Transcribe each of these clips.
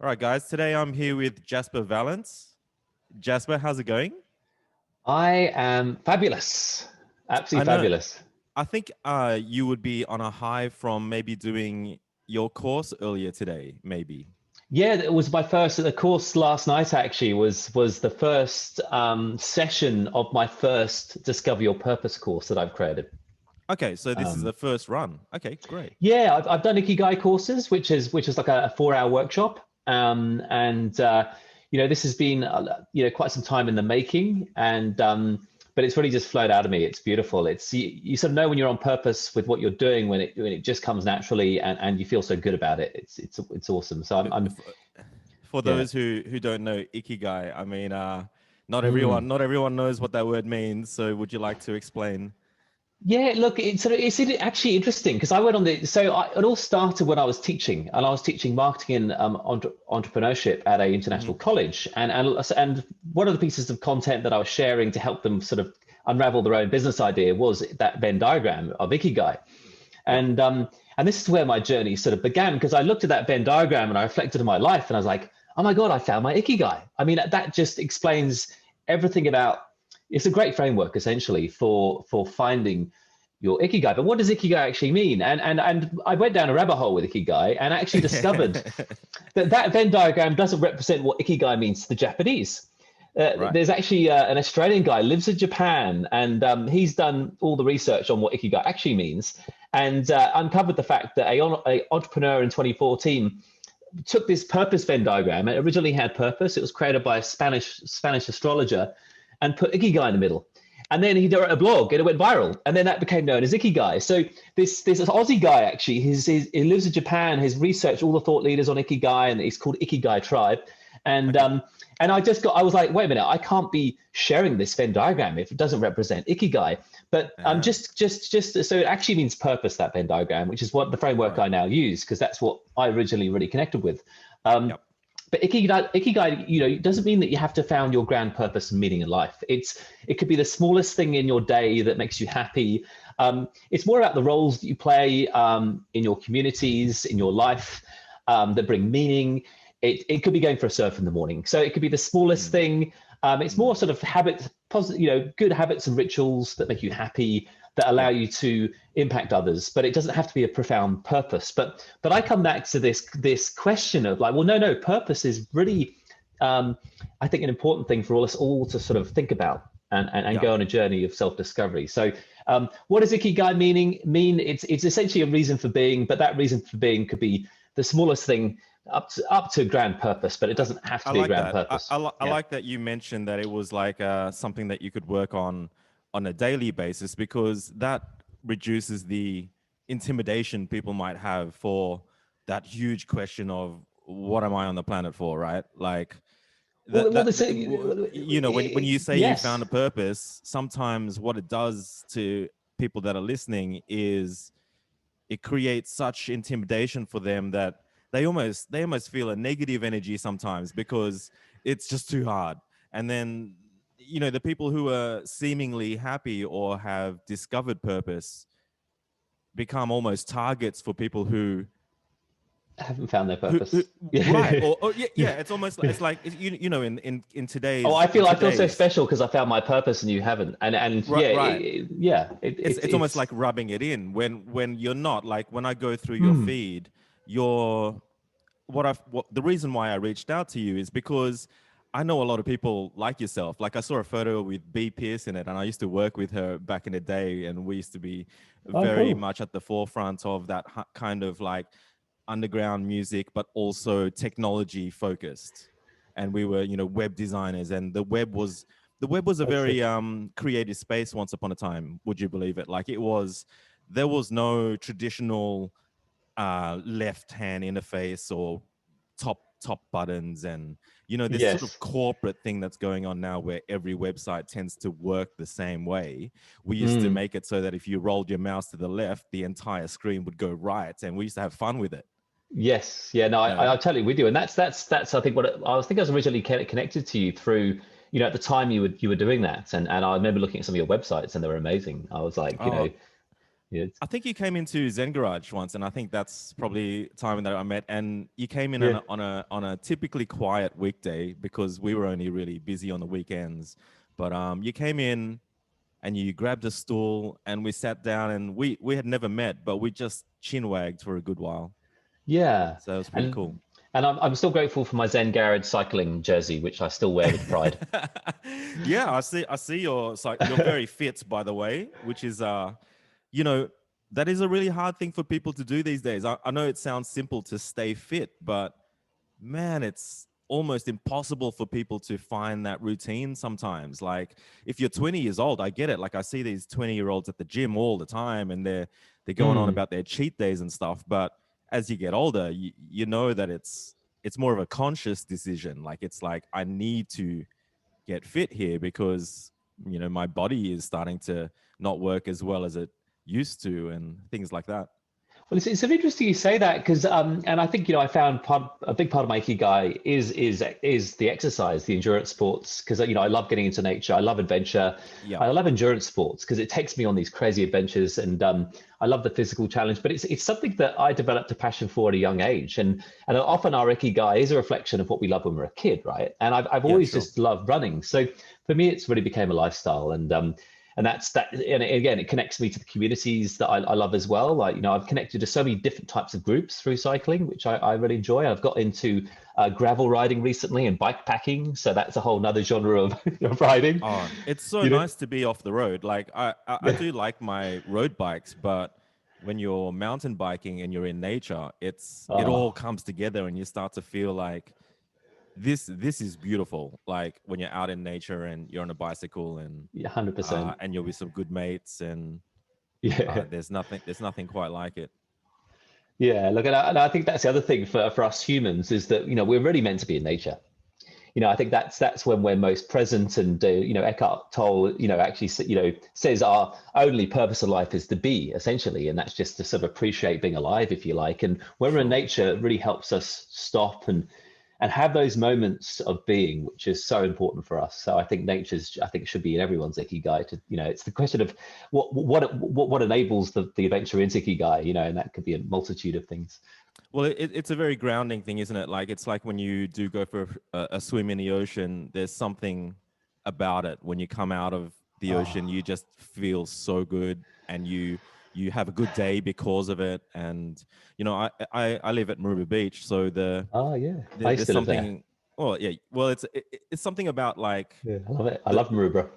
All right, guys. Today I'm here with Jasper Vallance. Jasper, how's it going? I am fabulous. I Absolutely know. fabulous. I think you would be on a high from maybe doing your course earlier today, maybe. Yeah, it was my first. The course last night actually was the first session of my first Discover Your Purpose course that I've created. Okay, so this is Um, the first run. Okay, great. yeah, I've done IKIGAI courses, which is like a 4 hour workshop, and this has been quite some time in the making, and but it's really just flowed out of me. It's beautiful. It's you sort of know when you're on purpose with what you're doing when it just comes naturally, and you feel so good about it. It's awesome. So Uh, I'm f- For yeah. those who don't know Ikigai, I mean, not Mm. everyone knows what that word means. So would you like to explain? Yeah, look, it's actually interesting because I went on it all started when I was teaching, and I was teaching marketing and entrepreneurship at a international Hmm. college, and one of the pieces of content that I was sharing to help them sort of unravel their own business idea was that Venn diagram of Ikigai, Yep. and this is where my journey sort of began because I looked at that Venn diagram and I reflected on my life, and I was like, oh my God, I found my Ikigai. I mean, that just explains everything about. It's a great framework essentially for finding your ikigai. But what does ikigai actually mean? And I went down a rabbit hole with ikigai and actually discovered that Venn diagram doesn't represent what ikigai means to the Japanese. Right. There's actually an Australian guy lives in Japan, and he's done all the research on what ikigai actually means, and uncovered the fact that a entrepreneur in 2014 took this purpose Venn diagram. It originally had purpose. It was created by a Spanish astrologer, and put ikigai in the middle. And then he wrote a blog, and it went viral, and then that became known as Ikigai. So this Aussie guy actually, he lives in Japan. Has researched all the thought leaders on Ikigai, and he's called Ikigai Tribe. And Okay. um, and I was like, wait a minute, I can't be sharing this Venn diagram if it doesn't represent Ikigai. But Yeah. just so it actually means purpose, that Venn diagram, which is what the framework Right. I now use because that's what I originally really connected with. Um, Yep. but ikigai, doesn't mean that you have to found your grand purpose and meaning in life. It could be the smallest thing in your day that makes you happy. It's more about the roles that you play in your communities, in your life, that bring meaning. It could be going for a surf in the morning. So it could be the smallest Mm, thing. It's more mm. sort of habits, positive, good habits and rituals that make you happy, that allow Yep. you to impact others. But it doesn't have to be a profound purpose. But I come back to this question of like, well, no, purpose is really, I think, an important thing for all us all to sort of think about and Yep. go on a journey of self-discovery. So, what does ikigai mean? It's essentially a reason for being, but that reason for being could be the smallest thing up to grand purpose, but it doesn't have I to be a like grand that. purpose. I Yeah. like that you mentioned that it was like something that you could work on a daily basis because that reduces the intimidation people might have for that huge question of what am I on the planet for, right? Like Well, when you say you found yes. a purpose, sometimes what it does to people that are listening is it creates such intimidation for them that they almost feel a negative energy sometimes because it's just too hard. And then the people who are seemingly happy or have discovered purpose become almost targets for people I haven't found their who purpose. right, Yeah. or yeah, it's almost like it's like in Oh, today's I feel so special because I found my purpose and you haven't. And right, yeah, right. It's almost it's like rubbing it in when you're not. Like when I go through your hmm. feed, you're what the reason why I reached out to you is because I know a lot of people like yourself. Like I saw a photo with B Pierce in it, and I used to work with her back in the day, and we used to be Oh, very cool. much at the forefront of that kind of like underground music, but also technology focused. And we were, web designers, and the web was a Oh, very sick. creative space once upon a time. Would you believe it? Like there was no traditional left hand interface or top buttons and this sort of Yes. corporate thing that's going on now where every website tends to work the same way. We used to Mm. make it so that if you rolled your mouse to the left, the entire screen would go right, and we used to have fun with it. Yes. Yeah. No, No. I totally with you. And that's I think I was originally connected to you through. At the time you were doing that, and I remember looking at some of your websites and they were amazing. I was like, Oh, Yeah. I think you came into Zen Garage once, and I think that's probably time that I met. And you came in Yeah. on a typically quiet weekday because we were only really busy on the weekends. But you came in and you grabbed a stool and we sat down, and we had never met, but we just chin wagged for a good while. Yeah. So it was pretty And cool. I'm still grateful for my Zen Garage cycling jersey, which I still wear with pride. Yeah, I see you're very fit, by the way, which is you know, that is a really hard thing for people to do these days. I know it sounds simple to stay fit, but man, it's almost impossible for people to find that routine sometimes. Like if you're 20 years old, I get it. Like I see these 20-year-olds at the gym all the time and they're going on Mm. about their cheat days and stuff. But as you get older, you know that it's more of a conscious decision. Like it's like I need to get fit here because my body is starting to not work as well as it used to and things like that. Well, it's interesting you say that because, and I think I found a big part of my ikigai is the exercise, the endurance sports, because I love getting into nature, I love adventure, Yeah, I love endurance sports because it takes me on these crazy adventures, and I love the physical challenge. But it's something that I developed a passion for at a young age, and often our ikigai is a reflection of what we love when we're a kid, right? And I've yeah, always sure. just loved running, so for me, it's really became a lifestyle, and that's that. And again, it connects me to the communities that I love as well. Like I've connected to so many different types of groups through cycling, which I really enjoy. I've got into gravel riding recently and bike packing, so that's a whole nother genre of riding. Oh, it's so You know, nice to be off the road. Like I yeah. do like my road bikes, but when you're mountain biking and you're in nature, it all Oh, comes together and you start to feel like this is beautiful. Like when you're out in nature and you're on a bicycle yeah, 100%. and you're with some good mates and Yeah. there's nothing quite like it. Yeah, look, and I think that's the other thing for us humans is that we're really meant to be in nature. I think that's when we're most present. And Eckhart Tolle, actually, says our only purpose of life is to be, essentially, and that's just to sort of appreciate being alive, if you like. And when we're in Sure. nature, it really helps us stop and have those moments of being, which is so important for us. So I think I think should be in everyone's ikigai. To it's the question of what enables the adventure into ikigai, and that could be a multitude of things. Well, it's a very grounding thing, isn't it? Like it's like when you do go for a swim in the ocean, there's something about it. When you come out of the ocean, Oh, you just feel so good, and you have a good day because of it. And I live at Maruba Beach, so oh yeah, I used there's to live there. something. Oh yeah, well it's something about like Yeah, I love it. I the. love Maroubra.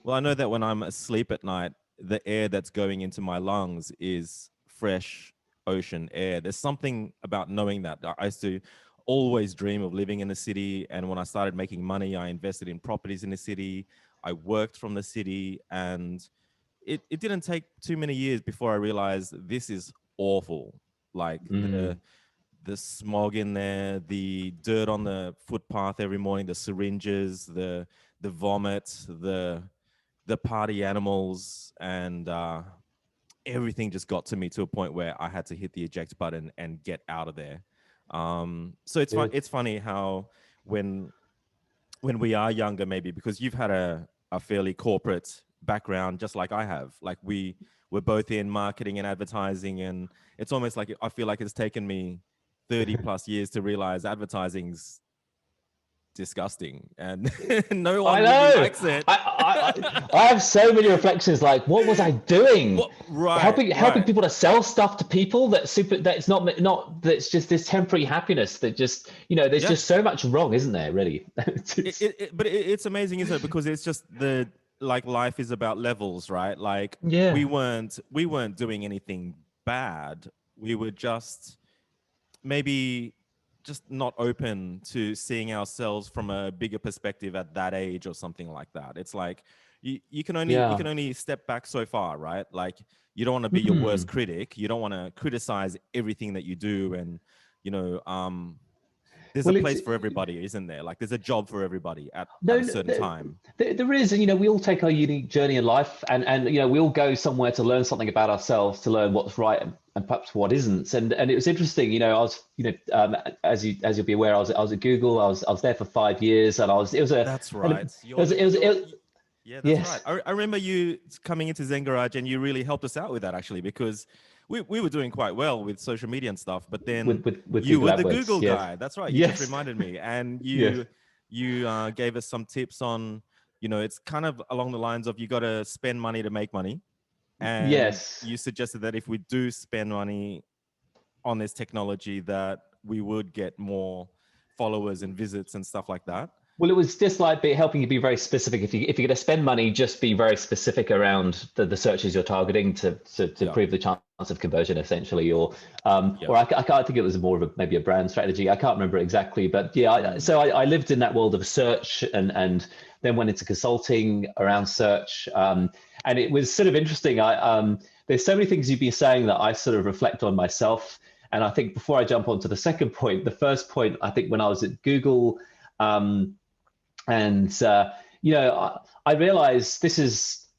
Well, I know that when I'm asleep at night, the air that's going into my lungs is fresh ocean air. There's something about knowing that. I used to always dream of living in the city. And when I started making money, I invested in properties in the city. I worked from the city. And it didn't take too many years before I realized this is awful. Like Mm, the smog in there, the dirt on the footpath every morning, the syringes, the vomit, the party animals, and everything just got to me to a point where I had to hit the eject button and get out of there. So it's fun. good. It's funny how when when we are younger, maybe because you've had a fairly corporate background, just like I have. Like we're both in marketing and advertising, and it's almost like I feel like it's taken me 30 plus years to realize advertising's disgusting and no I one really know. likes it. I have so many reflections. Like, what was I doing? What? Right, Helping right. people to sell stuff to people that's not that's just this temporary happiness that just there's Yeah. just so much wrong, isn't there? Really. But it's amazing, isn't it? Because it's just the like life is about levels, right? Like Yeah. we weren't doing anything bad. We were just maybe just not open to seeing ourselves from a bigger perspective at that age or something like that. It's like you Yeah. can only step back so far, right? Like you don't want to be your Hmm. worst critic. You don't want to criticize everything that you do, and you know there's a Well, it's place for everybody, isn't there? Like there's a job for everybody at no, a no, certain time. there is, and we all take our unique journey in life, and we all go somewhere to learn something about ourselves, to learn what's right and perhaps what isn't. And it was interesting, I was, as you'll be aware, I was at Google. I was there for 5 years, and I was it was a That's and right. it was it was, it, Yeah, that's right. Yes. I remember you coming into Zen Garage and you really helped us out with that actually, because we were doing quite well with social media and stuff, but then With you Google were the AdWords. Google Yes. guy. That's right. You just Yes. reminded me, and Yes. you gave us some tips on, it's kind of along the lines of you got to spend money to make money, and Yes. you suggested that if we do spend money on this technology, that we would get more followers and visits and stuff like that. Well, it was just like helping you be very specific. If you're going to spend money, just be very specific around the searches you're targeting to Yeah, prove the chance of conversion, essentially. yeah. Or I can't think it was more of maybe a brand strategy. I can't remember exactly, but yeah. Mm. So I lived in that world of search and then went into consulting around search. And it was sort of interesting. There's so many things you've been saying that I sort of reflect on myself. And I think before I jump on to the second point, the first point, I think when I was at Google. Um, and I realized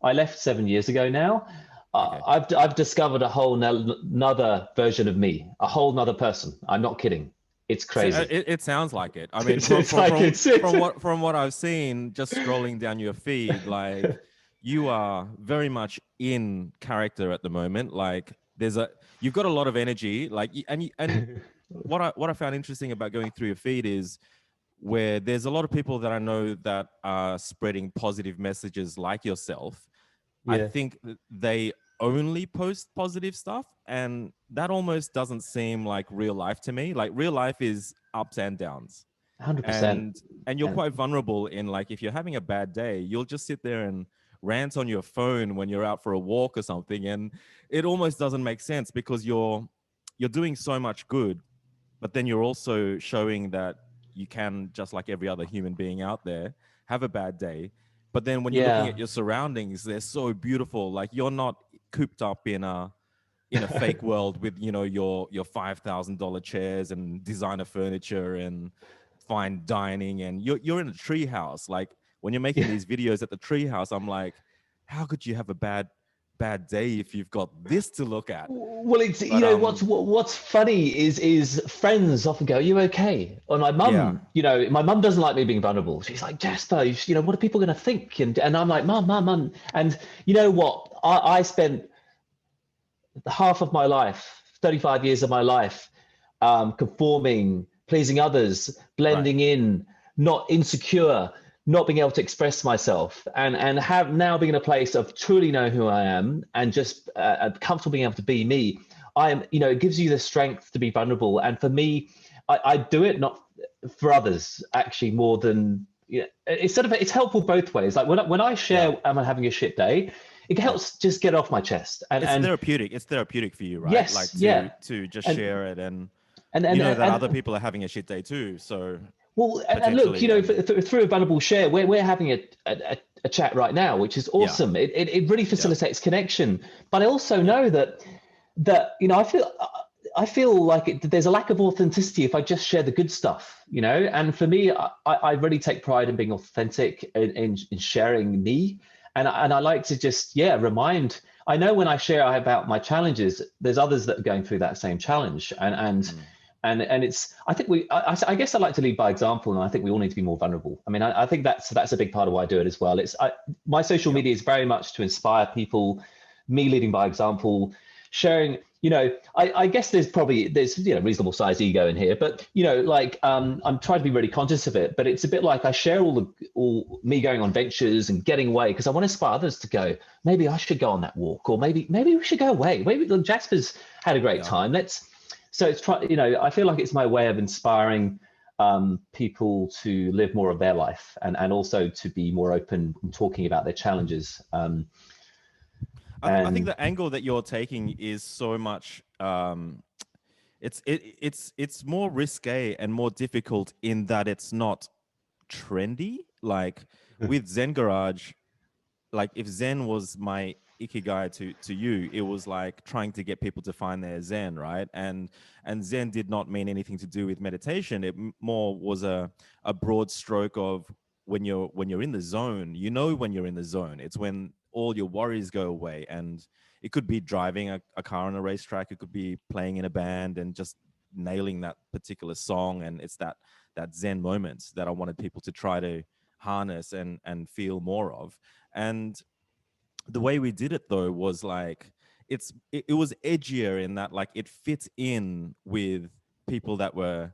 I left 7 years ago now. Okay. I've discovered a whole another version of me, a whole nother person. I'm not kidding. It's So, crazy. it sounds like it. I mean, It's like from what I've seen, just scrolling down your feed, like you are very much in character at the moment. Like you've got a lot of energy. Like and what I found interesting about going through your feed is where there's a lot of people that I know that are spreading positive messages like yourself. I Yeah, think they only post positive stuff, and that almost doesn't seem like real life to me. Like real life is ups and downs, 100%. and you're And quite vulnerable in, like, if you're having a bad day, you'll just sit there and rant on your phone when you're out for a walk or something, and it almost doesn't make sense because you're doing so much good, but then you're also showing that you can, just like every other human being out there, have a bad day. But then when you're looking yeah, at your surroundings, they're so beautiful. Like you're not cooped up in a fake world with your $5,000 chairs and designer furniture and fine dining, and you're in a tree house. Like when you're making yeah. these videos at the tree house, I'm like, how could you have a bad day if you've got this to look at? Well, it's But what's funny is friends often go, "Are you okay?" Or yeah, my mum doesn't like me being vulnerable. She's like, "Jasper, what are people going to think?" And I'm like, "Mum." And you know what? I spent half of my life, 35 years of my life, conforming, pleasing others, right. blending in, not insecure, not being able to express myself, and have now being in a place of truly know who I am and just comfortable being able to be me. It gives you the strength to be vulnerable. And for me, I do it not for others actually more than it's helpful both ways. Like when I Yeah, share, am I having a shit day? It yeah. helps just get off my chest. It's therapeutic. It's therapeutic for you, right? Yes, Like yeah, to just and share it, and and you and know that other and people are having a shit day too. So well, and look, potentially, through a valuable share, we're having a chat right now, which is yeah, awesome. It really yeah, facilitates connection. But I also yeah, know that I feel like there's a lack of authenticity if I just share the good stuff, And for me, I really take pride in being authentic in sharing me, and I like to just remind. I know when I share about my challenges, there's others that are going through that same challenge, mm, and it's. I think I guess I like to lead by example, and I think we all need to be more vulnerable. I mean, I think that's a big part of why I do it as well. My social yeah, media is very much to inspire people, me leading by example, sharing. I guess there's reasonable sized ego in here, but I'm trying to be really conscious of it. But it's a bit like I share all me going on ventures and getting away because I want to inspire others to go. Maybe I should go on that walk, or maybe we should go away. Maybe Jasper's had a great yeah. time. So it's I feel like it's my way of inspiring people to live more of their life and also to be more open in talking about their challenges. I think And the angle that you're taking is so much. It's more risque and more difficult in that it's not trendy. Like with Zen Garage, like if Zen was my ikigai to you, it was like trying to get people to find their Zen, right? And Zen did not mean anything to do with meditation. It more was a broad stroke of when you're in the zone. When you're in the zone, it's when all your worries go away. And it could be driving a car on a racetrack, it could be playing in a band and just nailing that particular song. And it's that Zen moment that I wanted people to try to harness and feel more of. And the way we did it though was like it was edgier in that like it fits in with people that were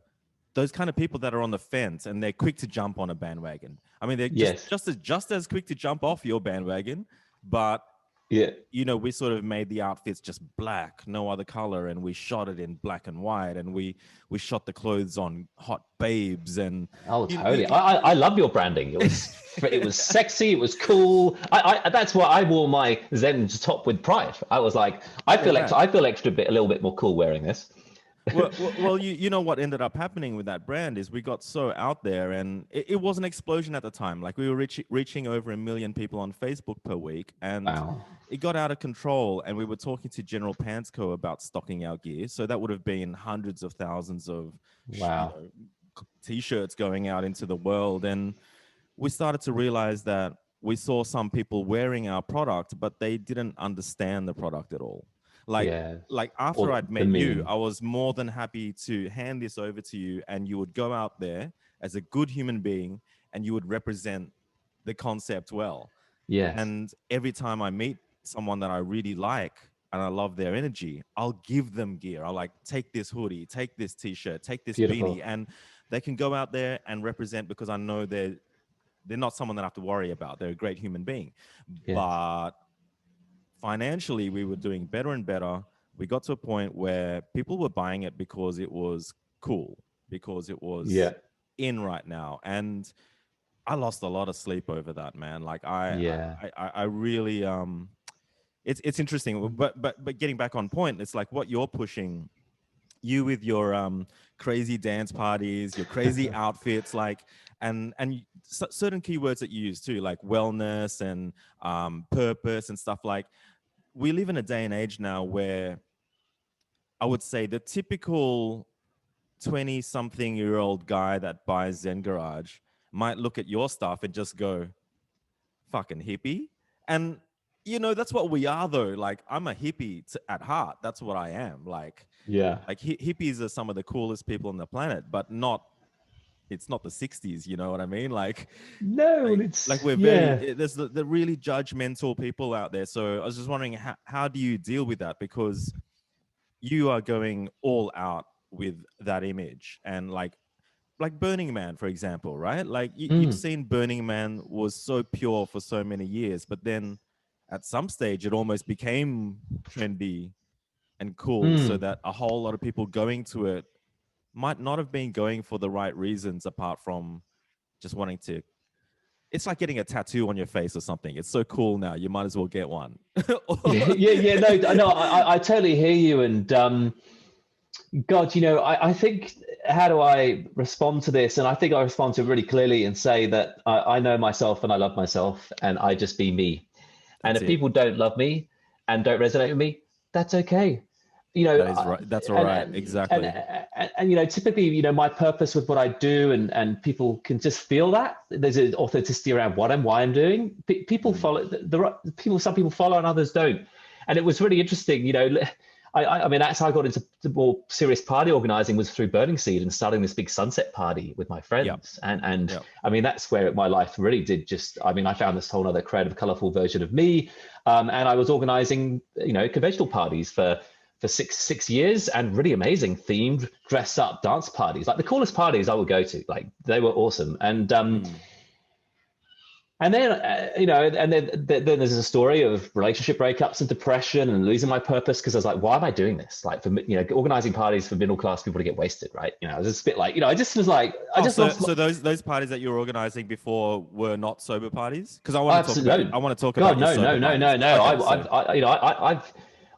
those kind of people that are on the fence and they're quick to jump on a bandwagon. I mean, they're Yes. just as quick to jump off your bandwagon, but Yeah. you know, we sort of made the outfits just black, no other color, and we shot it in black and white, and we shot the clothes on hot babes, and Oh, totally. I love your branding. It was sexy. It was cool. I that's why I wore my Zen top with pride. I was like, I feel a little bit more cool wearing this. well, you know what ended up happening with that brand is we got so out there, and it was an explosion at the time. Like we were reaching over 1 million people on Facebook per week, and Wow. it got out of control. And we were talking to General Pants Co. about stocking our gear, so that would have been hundreds of thousands of Wow. t-shirts going out into the world. And we started to realize that we saw some people wearing our product, but they didn't understand the product at all. Like after I'd met you, I was more than happy to hand this over to you, and you would go out there as a good human being and you would represent the concept well. Yes. And every time I meet someone that I really like and I love their energy, I'll give them gear. I'll like, take this hoodie, take this t-shirt, take this Beautiful. beanie, and they can go out there and represent, because I know they're not someone that I have to worry about. They're a great human being. Yes. But financially, we were doing better and better. We got to a point where people were buying it because it was cool, because it was in right now. And I lost a lot of sleep over that, man. Like I really, it's interesting, but getting back on point, it's like what you're pushing, you with your crazy dance parties, your crazy outfits, like, and certain keywords that you use too, like wellness and purpose and stuff. Like, we live in a day and age now where I would say the typical 20-something-year-old guy that buys Zen Garage might look at your stuff and just go, fucking hippie. And, you know, that's what we are, though. Like, I'm a hippie at heart. That's what I am. Like, hippies are some of the coolest people on the planet, but it's not the 60s, you know what I mean? Like, no, we're very, there's the really judgmental people out there. So I was just wondering, how do you deal with that? Because you are going all out with that image, and like Burning Man, for example, right? Like you've seen Burning Man was so pure for so many years, but then at some stage it almost became trendy and cool, so that a whole lot of people going to it might not have been going for the right reasons, apart from just wanting to. It's like getting a tattoo on your face or something. It's so cool now, you might as well get one. No, I totally hear you. And God, you know, I think, how do I respond to this? And I think I respond to it really clearly and say that I know myself and I love myself, and I just be me. And if people don't love me and don't resonate with me, that's okay. You know, that is right. That's all right. Exactly. And you know, typically, you know, my purpose with what I do, and people can just feel that there's an authenticity around what and why I'm doing. People follow some people follow and others don't. And it was really interesting, you know. I mean, that's how I got into the more serious party organizing, was through Burning Seed and starting this big sunset party with my friends. And I mean, that's where my life really did just, I mean, I found this whole other creative, colorful version of me. And I was organizing, you know, conventional parties for 6 years, and really amazing themed, dress up dance parties, like the coolest parties I would go to. Like, they were awesome. And then, you know, and then there's a story of relationship breakups and depression and losing my purpose, because I was like, why am I doing this? Like, for, you know, organizing parties for middle class people to get wasted, right? You know, I was just a bit like, you know, I just was like, so those parties that you were organizing before were not sober parties? Because I want to talk about no. Okay, you know,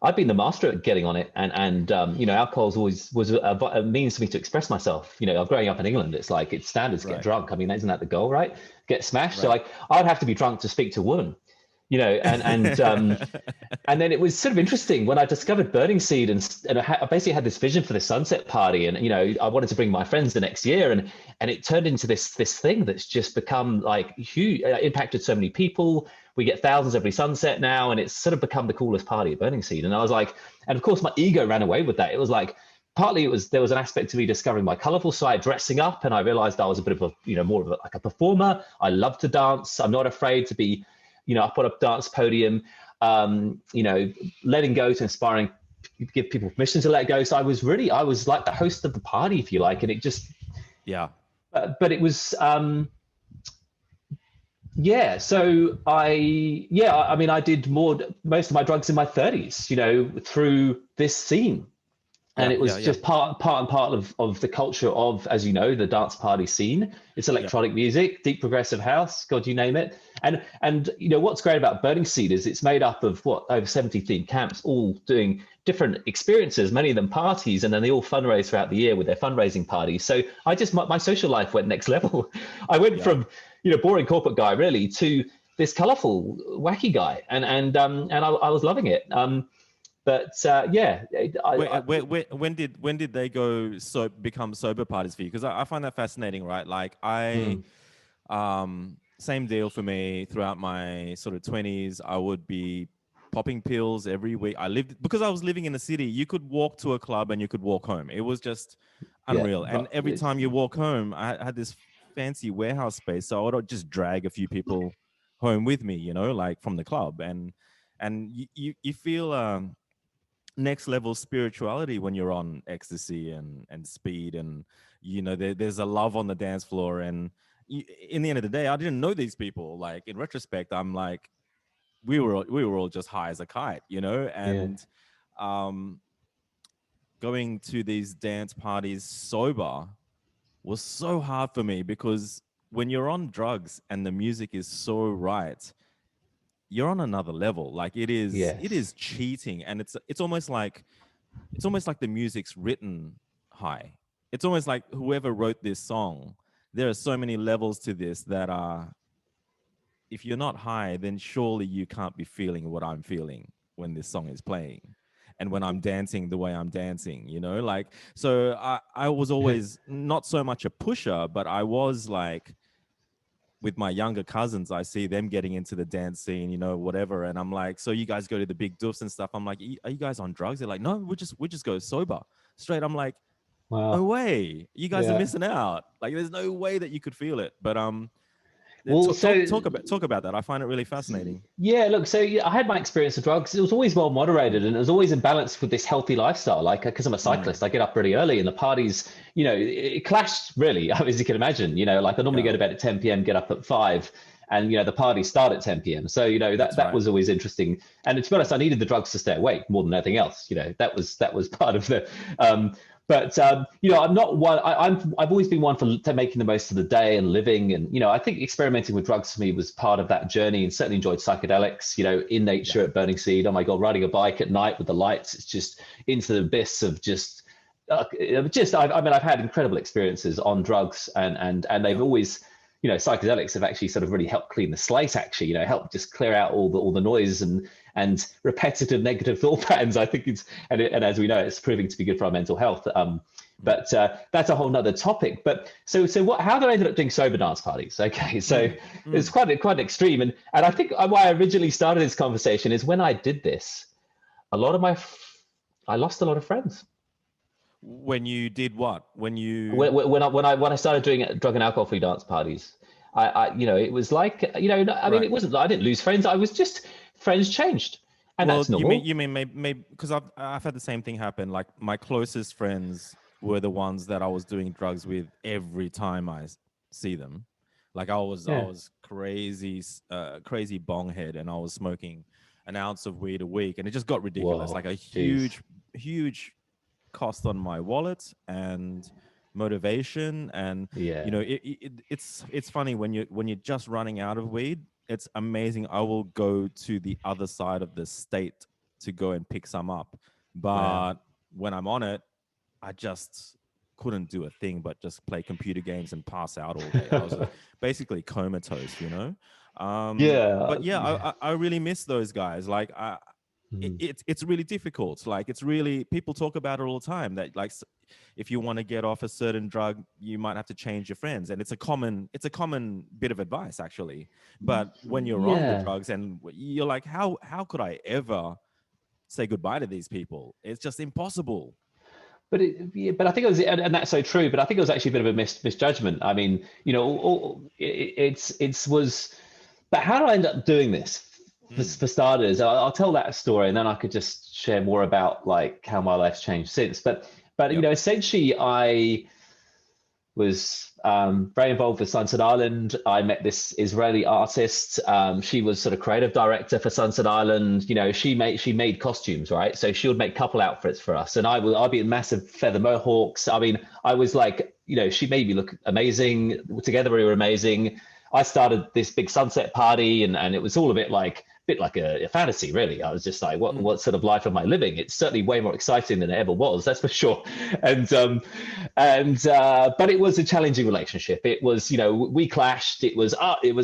I've been the master at getting on it, and you know, alcohol was a means for me to express myself. You know, growing up in England, it's like, it's standard to get drunk. I mean, isn't that the goal, right? Get smashed. So like, I'd have to be drunk to speak to a woman, you know, and and then it was sort of interesting when I discovered Burning Seed, and I basically had this vision for the sunset party, and you know, I wanted to bring my friends the next year, and it turned into this thing that's just become like huge, impacted so many people. We get thousands every sunset now, and it's sort of become the coolest party at Burning Seed. And I was like, and of course my ego ran away with that. It was like, partly there was an aspect to me discovering my colorful side, dressing up, and I realized I was a bit of a, more of like a performer. I love to dance. I'm not afraid to be, up on a dance podium, letting go to inspiring, give people permission to let go. So I was like the host of the party, if you like, and it just, Yeah. but it was, yeah. So I mean, I did most of my drugs in my 30s, through this scene. And Yeah. it was Yeah. Yeah. just part and part of the culture of, as you know, the dance party scene. It's electronic music, deep progressive house, God, you name it. And what's great about Burning Seed is it's made up of over 70 themed camps, all doing different experiences, many of them parties, and then they all fundraise throughout the year with their fundraising parties. So my social life went next level. I went from boring corporate guy really to this colorful, wacky guy, and I was loving it. But when did they become sober parties for you? Because I find that fascinating, right? Like same deal for me throughout my sort of 20s. I would be popping pills every week. Because I was living in the city. You could walk to a club and you could walk home. It was just unreal. And every time you walk home, I had this fancy warehouse space, so I would just drag a few people home with me, like from the club, and you feel next level spirituality when you're on ecstasy and speed, and there's a love on the dance floor, and in the end of the day, I didn't know these people. Like in retrospect, I'm like, we were all just high as a kite, and going to these dance parties sober was so hard for me, because when you're on drugs and the music is so right, you're on another level. Like it is cheating, and it's almost like the music's written high. It's almost like whoever wrote this song, there are so many levels to this that if you're not high, then surely you can't be feeling what I'm feeling when this song is playing and when I'm dancing the way I'm dancing, like, so I was always not so much a pusher, but I was like, with my younger cousins, I see them getting into the dance scene, whatever. And I'm like, so you guys go to the big doofs and stuff. I'm like, are you guys on drugs? They're like, no, we just go sober straight. I'm like, wow. no way. You guys are missing out. Like, there's no way that you could feel it. But talk about that. I find it really fascinating. Yeah, look, so I had my experience of drugs. It was always well moderated, and it was always in balance with this healthy lifestyle. Like, because I'm a cyclist, I get up really early, and the parties, it clashed really, as you can imagine. Like I normally go to bed at 10 p.m., get up at 5, and the parties start at 10 p.m. So that was always interesting. And to be honest, I needed the drugs to stay awake more than anything else. That was part of the. But I'm not one. I've always been one for making the most of the day and living, and I think experimenting with drugs for me was part of that journey, and certainly enjoyed psychedelics. In nature at Burning Seed. Oh my God, riding a bike at night with the lights, it's just into the abyss of just. I've had incredible experiences on drugs, and they've always. Psychedelics have actually sort of really helped clean the slate. Actually, helped just clear out all the noise and repetitive negative thought patterns. I think and as we know, it's proving to be good for our mental health. But that's a whole nother topic. But so how did I end up doing sober dance parties? Okay, so it's quite extreme, and I think why I originally started this conversation is when I did this, I lost a lot of friends. When you did what? When I started doing drug and alcohol free dance parties, it was like, mean, it wasn't, I didn't lose friends. I was just, friends changed, and that's normal. You mean maybe because I've had the same thing happen. Like my closest friends were the ones that I was doing drugs with every time I see them. Like I was crazy bonghead, and I was smoking an ounce of weed a week, and it just got ridiculous. Whoa, like a huge cost on my wallet and motivation, and it's funny when you're just running out of weed. It's amazing. I will go to the other side of the state to go and pick some up, but when I'm on it, I just couldn't do a thing but just play computer games and pass out all day. I was basically comatose, but I really miss those guys. Like it's really difficult. Like it's really, people talk about it all the time, that like if you want to get off a certain drug, you might have to change your friends, and it's a common bit of advice actually. But when you're on the drugs and you're like, how could I ever say goodbye to these people? It's just impossible. but I think it was, and that's so true. But I think it was actually a bit of a misjudgment. I mean, you know, it was. But how did I end up doing this? For starters, I'll tell that story, and then I could just share more about like how my life's changed since. But you know, essentially, I was very involved with Sunset Island. I met this Israeli artist. She was sort of creative director for Sunset Island. You know, she made costumes, right? So she would make couple outfits for us, and I'd be in massive feather mohawks. I mean, I was like, you know, she made me look amazing. Together we were amazing. I started this big sunset party, and it was all a bit like a fantasy, really. I was just like, what sort of life am I living? It's certainly way more exciting than it ever was, that's for sure. But it was a challenging relationship. It was, you know, we clashed. It was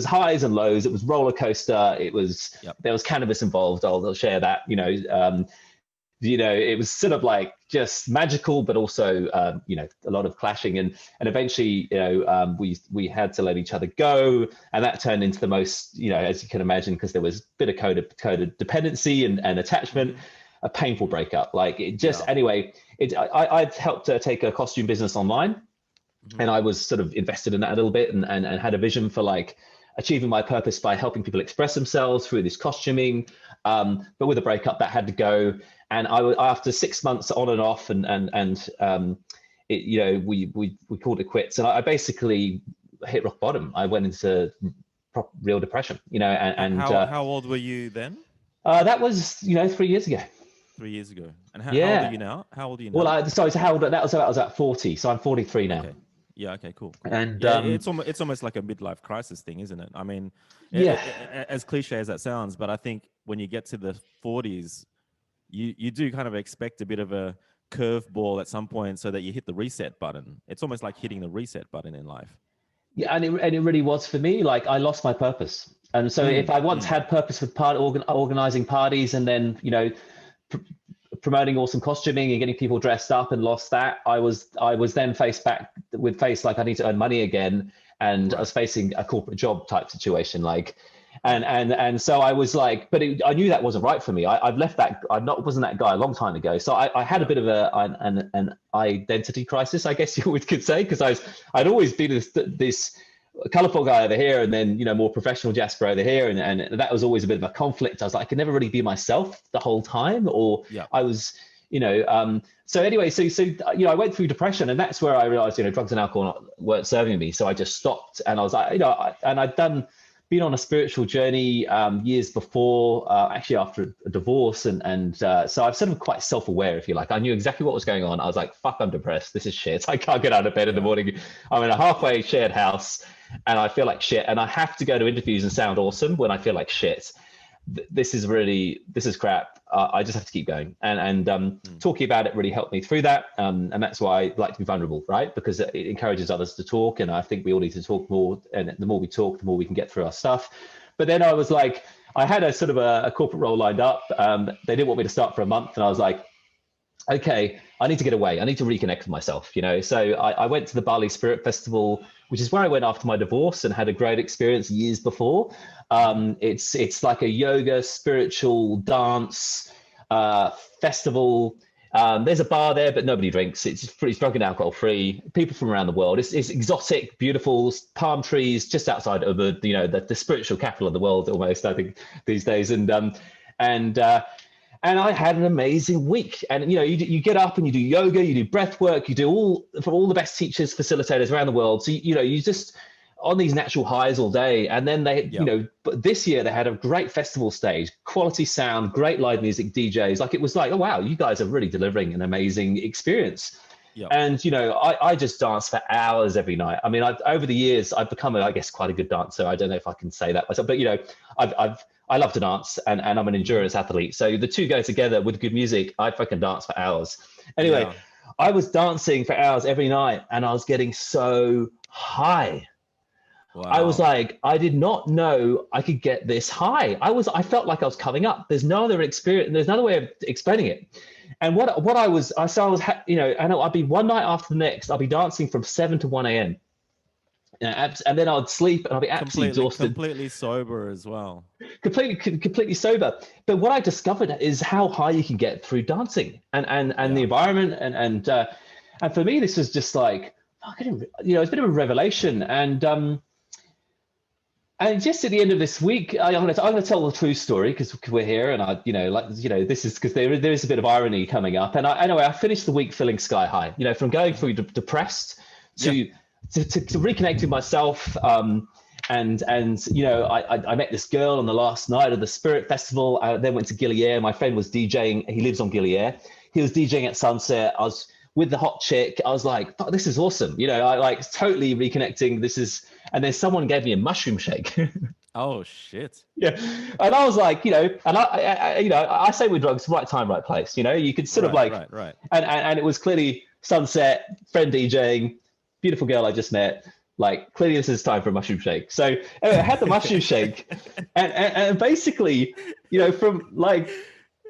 highs and lows. It was roller coaster. It was there was cannabis involved. I'll share that. You know, it was sort of like just magical, but also, you know, a lot of clashing, and eventually, you know, we had to let each other go, and that turned into the most, you know, as you can imagine, because there was a bit of codependency and attachment, a painful breakup. Like it just anyway. I'd helped her take a costume business online, and I was sort of invested in that a little bit, and had a vision for like achieving my purpose by helping people express themselves through this costuming. But with a breakup, that had to go. And after 6 months on and off, you know, we called it quits. And I basically hit rock bottom. I went into real depression. You know, and how old were you then? That was, you know, 3 years ago. 3 years ago. And how old are you now? How old are you now? Well, sorry, so how old? I was at 40. So I'm 43 now. Okay. Yeah. Okay. Cool. And it's almost like a midlife crisis thing, isn't it? I mean, as cliche as that sounds, but I think when you get to the 40s, you do kind of expect a bit of a curveball at some point, so that you hit the reset button. It's almost like hitting the reset button in life. Yeah, and it really was for me. Like I lost my purpose, and so if I once had purpose with organizing parties, and then, you know, promoting awesome costuming and getting people dressed up, and lost that, I was then faced like I need to earn money again, and I was facing a corporate job type situation, like. And so I was like, but I knew that wasn't right for me. I've left that. Wasn't that guy a long time ago. So I had a bit of an identity crisis, I guess you could say, because I'd always been this colorful guy over here, and then, you know, more professional Jasper over here, and that was always a bit of a conflict. I was like, I could never really be myself the whole time, or I was, you know. So anyway, so you know, I went through depression, and that's where I realized, you know, drugs and alcohol weren't serving me. So I just stopped, and I was like, you know, and I'd been on a spiritual journey years before, actually after a divorce. And so I'm sort of quite self-aware, if you like. I knew exactly what was going on. I was like, fuck, I'm depressed. This is shit. I can't get out of bed in the morning. I'm in a halfway shared house, and I feel like shit. And I have to go to interviews and sound awesome when I feel like shit. This is crap. I just have to keep going. And talking about it really helped me through that. And that's why I like to be vulnerable, right? Because it encourages others to talk. And I think we all need to talk more. And the more we talk, the more we can get through our stuff. But then I was like, I had a sort of a corporate role lined up. They didn't want me to start for a month. And I was like, okay, I need to get away. I need to reconnect with myself, you know? So I went to the Bali Spirit Festival, which is where I went after my divorce, and had a great experience years before. It's like a yoga, spiritual dance festival. There's a bar there, but nobody drinks. It's drug and alcohol free. People from around the world. It's exotic, beautiful, palm trees just outside of the spiritual capital of the world, almost, I think, these days. And I had an amazing week. And, you know, you get up and you do yoga, you do breath work, you do all from all the best teachers, facilitators around the world. So, you know, you just on these natural highs all day. And then you know, but this year they had a great festival stage, quality sound, great live music, DJs. Like, it was like, oh, wow, you guys are really delivering an amazing experience. And, you know, I just dance for hours every night. I mean, over the years, I've become, I guess, quite a good dancer. I don't know if I can say that myself, but, you know, I love to dance, and I'm an endurance athlete. So the two go together with good music. I fucking dance for hours. Anyway, I was dancing for hours every night, and I was getting so high. Wow. I was like, I did not know I could get this high. I felt like I was coming up. There's no other experience. There's another way of explaining it. And you know, and I'd be one night after the next, I'll be dancing from 7 to 1 a.m. And then I'd sleep and I'd be absolutely exhausted. Completely sober as well. Completely sober. But what I discovered is how high you can get through dancing and the environment. And for me, this was just like, it's a bit of a revelation. And just at the end of this week, I'm going to tell the true story because we're here, and this is because there is a bit of irony coming up. And anyway, I finished the week feeling sky high. From going through depressed to reconnect with myself. And I met this girl on the last night of the Spirit Festival. I then went to Gilead. My friend was DJing. He lives on Gilead. He was DJing at Sunset. I was with the hot chick. I was like, fuck, this is awesome. I like totally reconnecting. And then someone gave me a mushroom shake. Oh shit. Yeah. And I was like, and I say with drugs, right time, right place. You could sort of like, right. And it was clearly Sunset, friend DJing, beautiful girl I just met. Like, clearly this is time for a mushroom shake. So anyway, I had the mushroom shake, and basically, from like,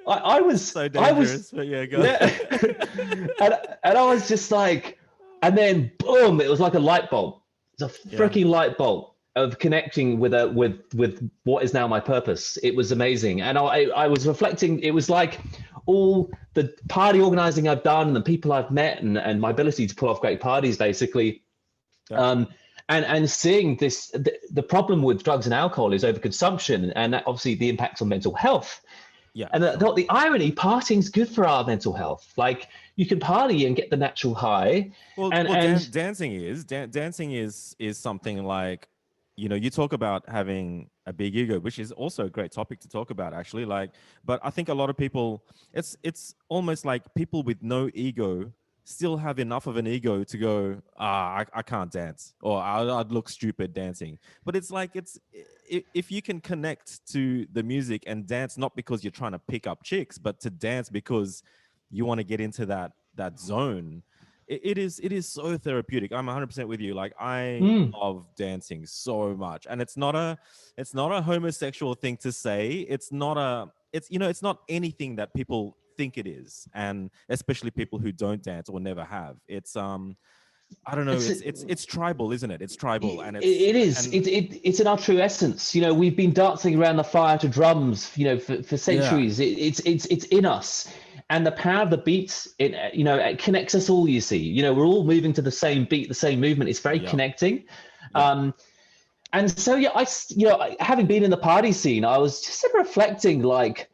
I was so dangerous, but yeah, go. Yeah. and I was just like, and then boom, it was like a light bulb. It's a freaking light bulb of connecting with what is now my purpose. It was amazing. And I was reflecting, it was like all the party organizing I've done and the people I've met and my ability to pull off great parties, basically. Yeah. And seeing this, the problem with drugs and alcohol is overconsumption, and that obviously the impacts on mental health. Yeah. And the irony, partying's good for our mental health. Like, you can party and get the natural high. Dancing is something like, you talk about having a big ego, which is also a great topic to talk about, actually. Like, but I think a lot of people, it's almost like people with no ego still have enough of an ego to go, I can't dance, or I'd look stupid dancing. But it's like, if you can connect to the music and dance, not because you're trying to pick up chicks, but to dance because you want to get into that zone, it is so therapeutic. I'm 100% with you. Like, I love dancing so much, and it's not a homosexual thing to say. It's not anything that people think it is, and especially people who don't dance or never have. It's I don't know. It's tribal, isn't it? It's tribal, and it's in our true essence. We've been dancing around the fire to drums, for centuries. Yeah. It's in us, and the power of the beats, it connects us all. You see, we're all moving to the same beat, the same movement. It's very connecting. Yeah. And so having been in the party scene, I was just reflecting, like,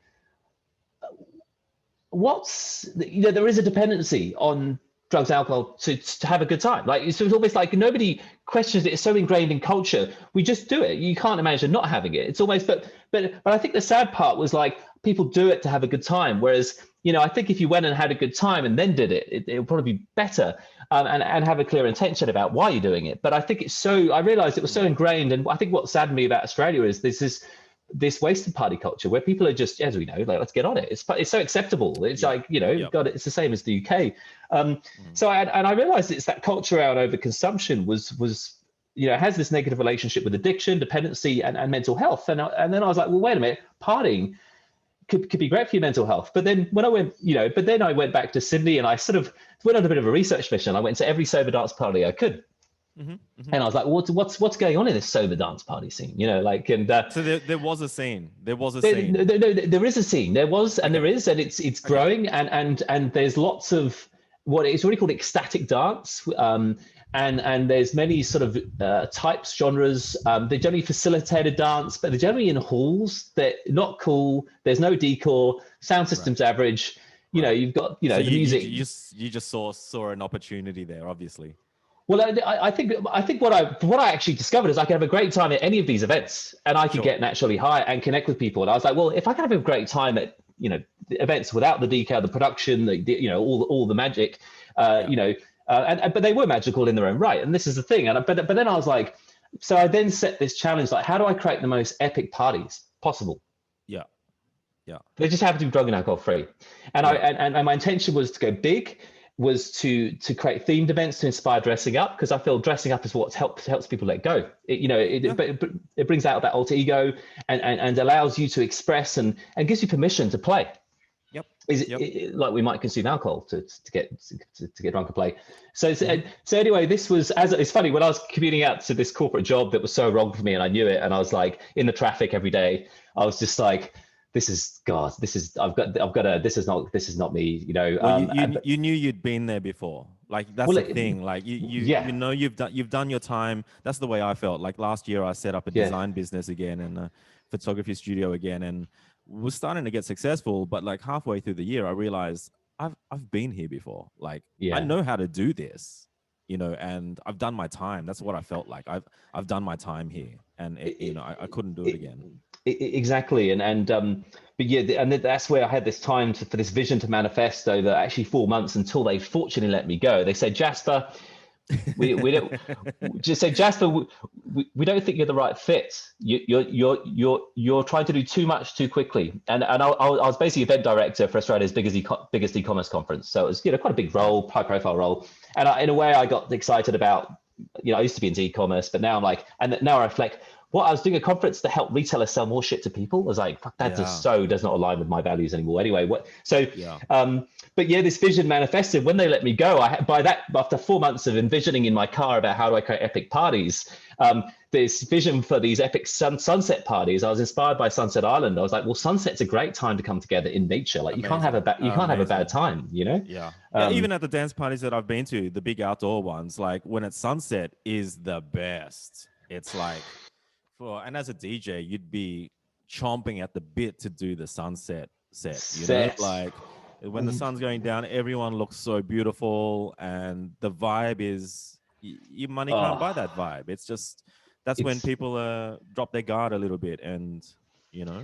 there is a dependency on drugs, alcohol to have a good time. Like, it's almost like nobody questions it. It's so ingrained in culture. We just do it. You can't imagine not having it. It's almost, but I think the sad part was, like, people do it to have a good time. Whereas, I think if you went and had a good time and then did it, it would probably be better, and have a clear intention about why you're doing it. But I think I realized it was so ingrained. And I think what saddened me about Australia is this wasted party culture where people are just, as we know, like, let's get on it. It's so acceptable. It's like, God, it's the same as the UK. So I realized it's that culture around overconsumption was has this negative relationship with addiction, dependency, and mental health. And then I was like, well, wait a minute, partying could be great for your mental health. But then when I went, I went back to Sydney, and I sort of went on a bit of a research mission. I went to every sober dance party I could. And I was like, what's going on in this sober dance party scene? So there was a scene. There is a scene. There was, and there is, and it's growing, and there's lots of what it's really called ecstatic dance. And there's many sort of types, genres. They're generally facilitated dance, but they're generally in halls. They're not cool. There's no decor. Sound system's average. You've got so the music. You just saw an opportunity there, obviously. Well, I think what I actually discovered is I could have a great time at any of these events, and I could get naturally high and connect with people. And I was like, well, if I can have a great time at events without the decal, the production, all the magic, but they were magical in their own right. And this is the thing. But then I was like, so I then set this challenge, like, how do I create the most epic parties possible? Yeah. They just have to be drug and alcohol free. And and my intention was to go big. Was to create themed events to inspire dressing up, because I feel dressing up is what helps people let go. It brings out that alter ego and allows you to express and gives you permission to play. Yep. is Yep. like we might consume alcohol to get drunk and play. So anyway, this was, as it's funny, when I was commuting out to this corporate job that was so wrong for me, and I knew it, and I was like in the traffic every day, I was just like, this is God, this is I've got to this is not me, you know. Well, you knew you'd been there before. Like that's Well, the thing. Like you yeah, know you've done your time. That's the way I felt. Like last year, I set up a yeah. design business again and a photography studio again, and was starting to get successful. But like halfway through the year, I realized I've been here before. Like I Yeah. know how to do this, you know, and I've done my time. That's what I felt like. I've done my time here, and you know I couldn't do it again. Exactly, but yeah, and that's where I had this time for this vision to manifest over actually 4 months until they fortunately let me go. They said, Jasper, we don't just say, Jasper, we don't think you're the right fit. You're trying to do too much too quickly. And I was basically event director for Australia's biggest e-commerce conference, so it was, you know, quite a big role, high profile role. And in a way, I got excited about, you know, I used to be into e-commerce, but now I'm like, and now I reflect, what I was doing a conference to help retailers sell more shit to people. I was like, fuck, that just so does not align with my values anymore. Anyway, but yeah, this vision manifested when they let me go. After 4 months of envisioning in my car about how do I create epic parties, this vision for these epic sunset parties, I was inspired by Sunset Island. I was like, well, sunset's a great time to come together in nature. Like Amazing. you can't have a bad time, you know? Yeah. Yeah. Even at the dance parties that I've been to, the big outdoor ones, like when it's sunset is the best. It's like and as a DJ, you'd be chomping at the bit to do the sunset set, you know, like when the sun's going down, everyone looks so beautiful, and the vibe is your money can't buy that vibe. It's just that's when people drop their guard a little bit, and you know.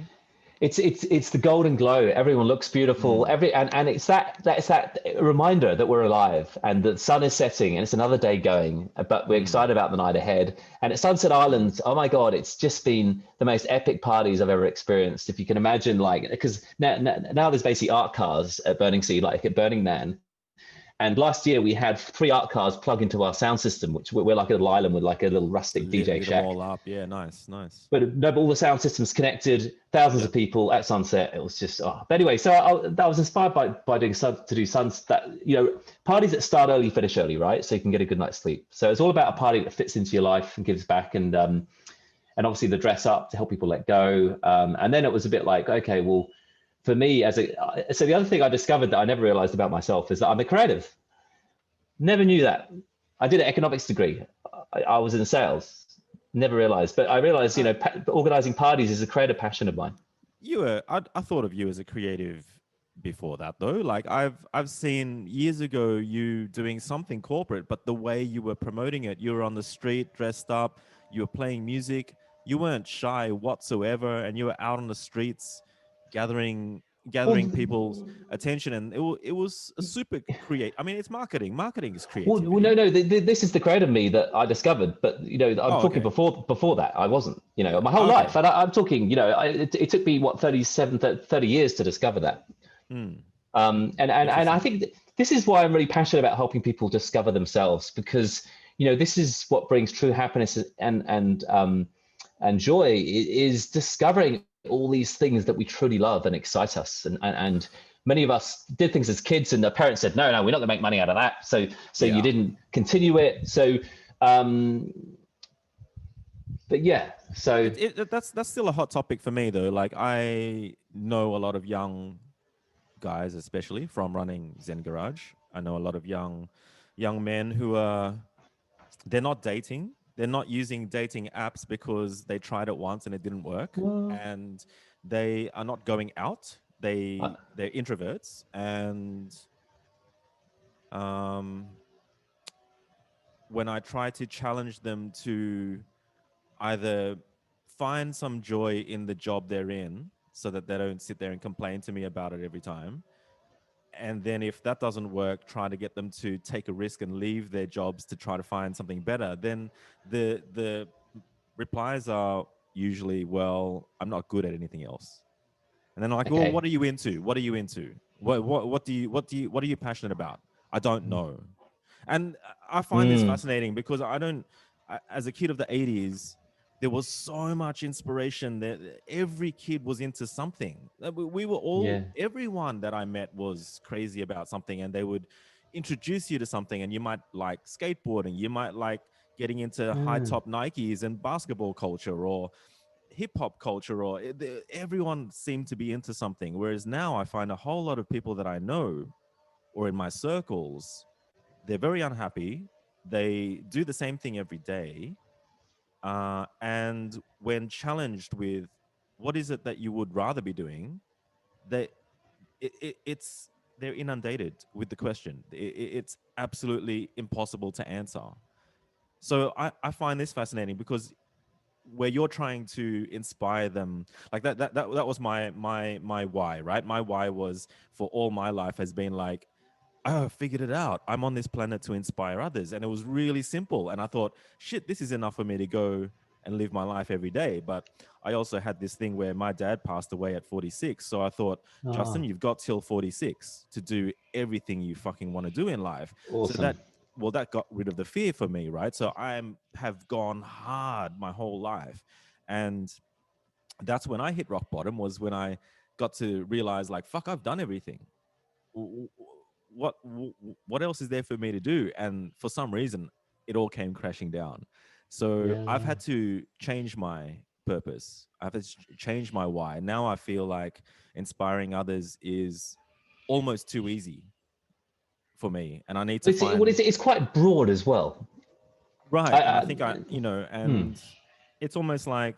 It's the golden glow. Everyone looks beautiful. And it's that reminder that we're alive and the sun is setting and it's another day going. But we're excited about the night ahead. And at Sunset Island, oh my God, it's just been the most epic parties I've ever experienced. If you can imagine, like, because now there's basically art cars at Burning Sea, like at Burning Man. And last year we had 3 art cars plug into our sound system, which we're like a little island with like a little rustic DJ shack. All up. Yeah, nice. But no, but all the sound systems connected, thousands of people at sunset. It was just, But anyway, so I was inspired by doing parties that start early, finish early, right? So you can get a good night's sleep. So it's all about a party that fits into your life and gives back, and obviously the dress up to help people let go. And then it was a bit like, okay, well, for me so the other thing I discovered that I never realized about myself is that I'm a creative. Never knew that. I did an economics degree. I was in sales. Never realized, but I realized, you know, organizing parties is a creative passion of mine. I thought of you as a creative before that though. Like I've seen years ago you doing something corporate, but the way you were promoting it, you were on the street dressed up, you were playing music, you weren't shy whatsoever, and you were out on the streets gathering people's attention, and it was a super create. I mean, it's marketing. Marketing is creativity. Well, no. This is the creative me that I discovered, but you know, I'm talking before that. I wasn't, you know, my whole life, and I'm talking, you know, it took me 30 years to discover that. And I think this is why I'm really passionate about helping people discover themselves, because you know, this is what brings true happiness and joy, is discovering all these things that we truly love and excite us, and many of us did things as kids and the parents said, no, we're not gonna make money out of that, so you didn't continue it. So but yeah, so that's still a hot topic for me though. Like I know a lot of young guys, especially from running Zen Garage. I know a lot of young men who they're not dating. They're not using dating apps because they tried it once and it didn't work. And they are not going out. They're introverts. And when I try to challenge them to either find some joy in the job they're in so that they don't sit there and complain to me about it every time, and then if that doesn't work, try to get them to take a risk and leave their jobs to try to find something better, then the replies are usually, well, I'm not good at anything else. And then I'm like, well, what are you into? What are you passionate about? I don't know. And I find this fascinating because as a kid of the 80s, there was so much inspiration that every kid was into something. We were all, Yeah. everyone that I met was crazy about something, and they would introduce you to something, and you might like skateboarding, you might like getting into high Mm. top Nikes and basketball culture or hip hop culture, or everyone seemed to be into something. Whereas now I find a whole lot of people that I know or in my circles, they're very unhappy. They do the same thing every day. And when challenged with what is it that you would rather be doing, they it's they're inundated with the question. It's absolutely impossible to answer. So I find this fascinating because where you're trying to inspire them, like that was my why, right? My why was for all my life has been like, oh, I figured it out. I'm on this planet to inspire others. And it was really simple. And I thought, shit, this is enough for me to go and live my life every day. But I also had this thing where my dad passed away at 46. So I thought, Justin, Ah, you've got till 46 to do everything you fucking want to do in life. So awesome. that, well, that got rid of the fear for me, right? So have gone hard my whole life. And that's when I hit rock bottom, was when I got to realize like, fuck, I've done everything. What else is there for me to do? And for some reason it all came crashing down. So I've Yeah. had to change my purpose. I've had to change my why. Now I feel like inspiring others is almost too easy for me, and I need to find It's quite broad as well. right. I, And I I, think hmm. and it's almost like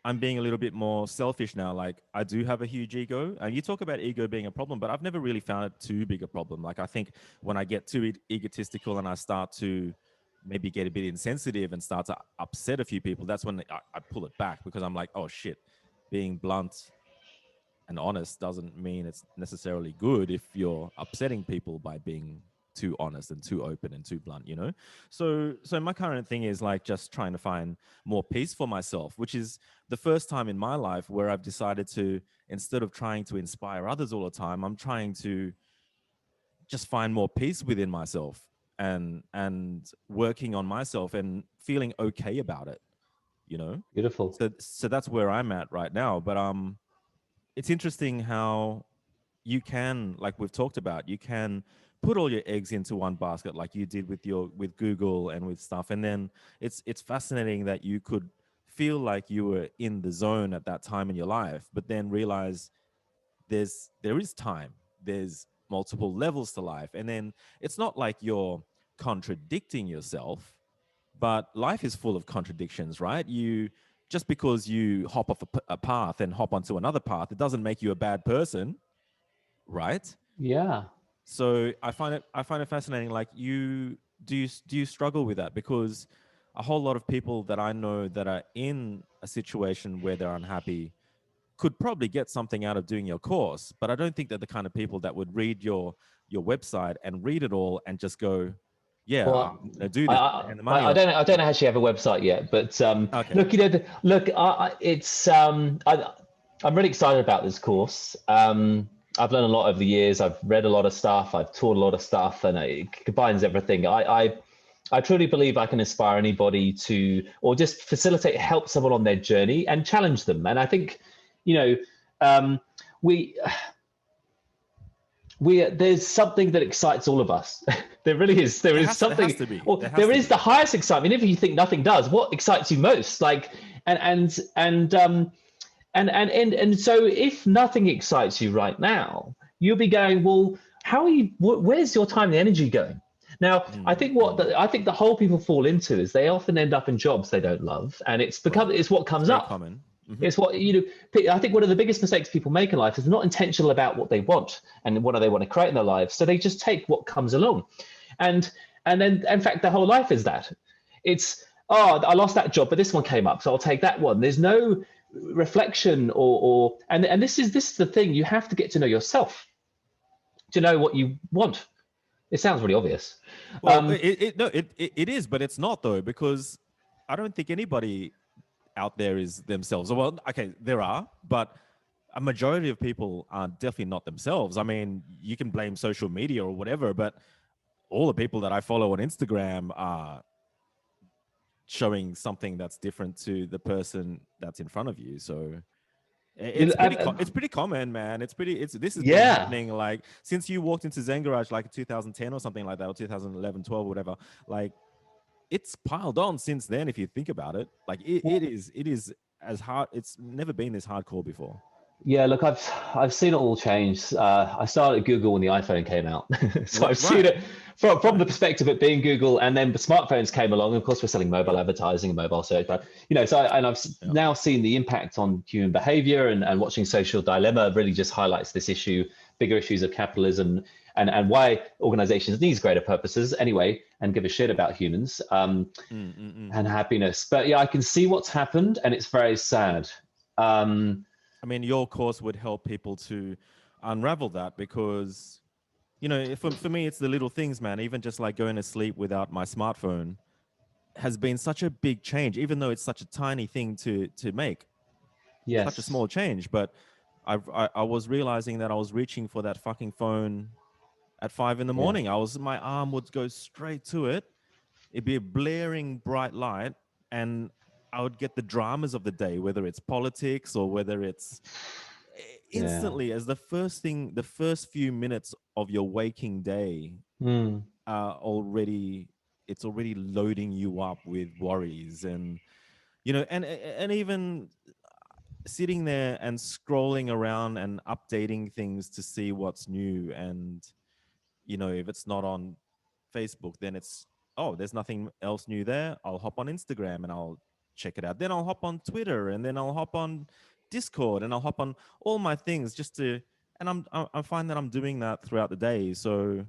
I'm being a little bit more selfish now. Like I do have a huge ego, and you talk about ego being a problem, but I've never really found it too big a problem. Like I think when I get too egotistical and I start to maybe get a bit insensitive and start to upset a few people, that's when I pull it back, because I'm like, oh shit, being blunt and honest doesn't mean it's necessarily good if you're upsetting people by being too honest and too open and too blunt, you know. So my current thing is like just trying to find more peace for myself, which is the first time in my life where I've decided to, instead of trying to inspire others all the time, I'm trying to just find more peace within myself and working on myself and feeling okay about it, you know. Beautiful. So that's where I'm at right now. But it's interesting how you can, like we've talked about, you can put all your eggs into one basket like you did with Google and with stuff. And then it's fascinating that you could feel like you were in the zone at that time in your life, but then realize there is time, there's multiple levels to life. And then it's not like you're contradicting yourself, but life is full of contradictions, right? You just because you hop off a path and hop onto another path, it doesn't make you a bad person, right? Yeah. So I find it fascinating. Like do you struggle with that? Because a whole lot of people that I know that are in a situation where they're unhappy could probably get something out of doing your course, but I don't think they're the kind of people that would read your website and read it all and just go, yeah, I'm Well, gonna do this and the money I on. don't know how she have a website yet, but Okay. look, look, it's I'm really excited about this course. I've learned a lot over the years. I've read a lot of stuff. I've taught a lot of stuff, and it combines everything. I truly believe I can inspire anybody to, or just facilitate, help someone on their journey and challenge them. And I think, you know, we there's something that excites all of us. There really is. There is There has something, to be. or There has there to is the be. highest excitement. If you think nothing does, what excites you most? Like, and so if nothing excites you right now, you'll be going, well, how are you? Where's your time and energy going? Now, I Mm, think mm. I think the whole people fall into is they often end up in jobs they don't love, and Right. it's what It's comes very up. common. Hmm. It's what I think one of the biggest mistakes people make in life is not intentional about what they want and what do they want to create in their lives. So they just take what comes along, and then in fact their whole life is that. It's I lost that job, but this one came up, so I'll take that one. There's no reflection and this is the thing. You have to get to know yourself to know what you want. It sounds really obvious. Well, no, it is, but it's not though, because I don't think anybody out there is themselves. Well, okay, there are, but a majority of people are definitely not themselves. I mean, you can blame social media or whatever, but all the people that I follow on Instagram are showing something that's different to the person that's in front of you. So You know, it's pretty common, man. This has been yeah. happening like since you walked into Zen Garage like 2010 or something like that, or 2011, 12, or whatever. Like it's piled on since then. If you think about it, like it is as hard. It's never been this hardcore before. Yeah, look, I've seen it all change. I started at Google when the iPhone came out, so I've seen Right, it from right. the perspective of it being Google, and then the smartphones came along. Of course, we're selling mobile Yeah, advertising and mobile search, but I've yeah. now seen the impact on human behavior, and watching Social Dilemma really just highlights this issue, bigger issues of capitalism, and why organizations need greater purposes anyway, and give a shit about humans and happiness. But yeah, I can see what's happened, and it's very sad. I mean, your course would help people to unravel that because, you know, for me, it's the little things, man. Even just like going to sleep without my smartphone has been such a big change, even though it's such a tiny thing to make, such a Yes. small change. But I was realizing that I was reaching for that fucking phone at 5 in the Yeah. morning. My arm would go straight to it. It'd be a blaring bright light, and I would get the dramas of the day, whether it's politics or whether it's Yeah. instantly as the first thing, the first few minutes of your waking day Mm. are already, it's already loading you up with worries and, you know, and even sitting there and scrolling around and updating things to see what's new. And, you know, if it's not on Facebook, then it's, oh, there's nothing else new there. I'll hop on Instagram and I'll check it out. Then I'll hop on Twitter, and then I'll hop on Discord, and I'll hop on all my things just to, and I find that I'm doing that throughout the day. So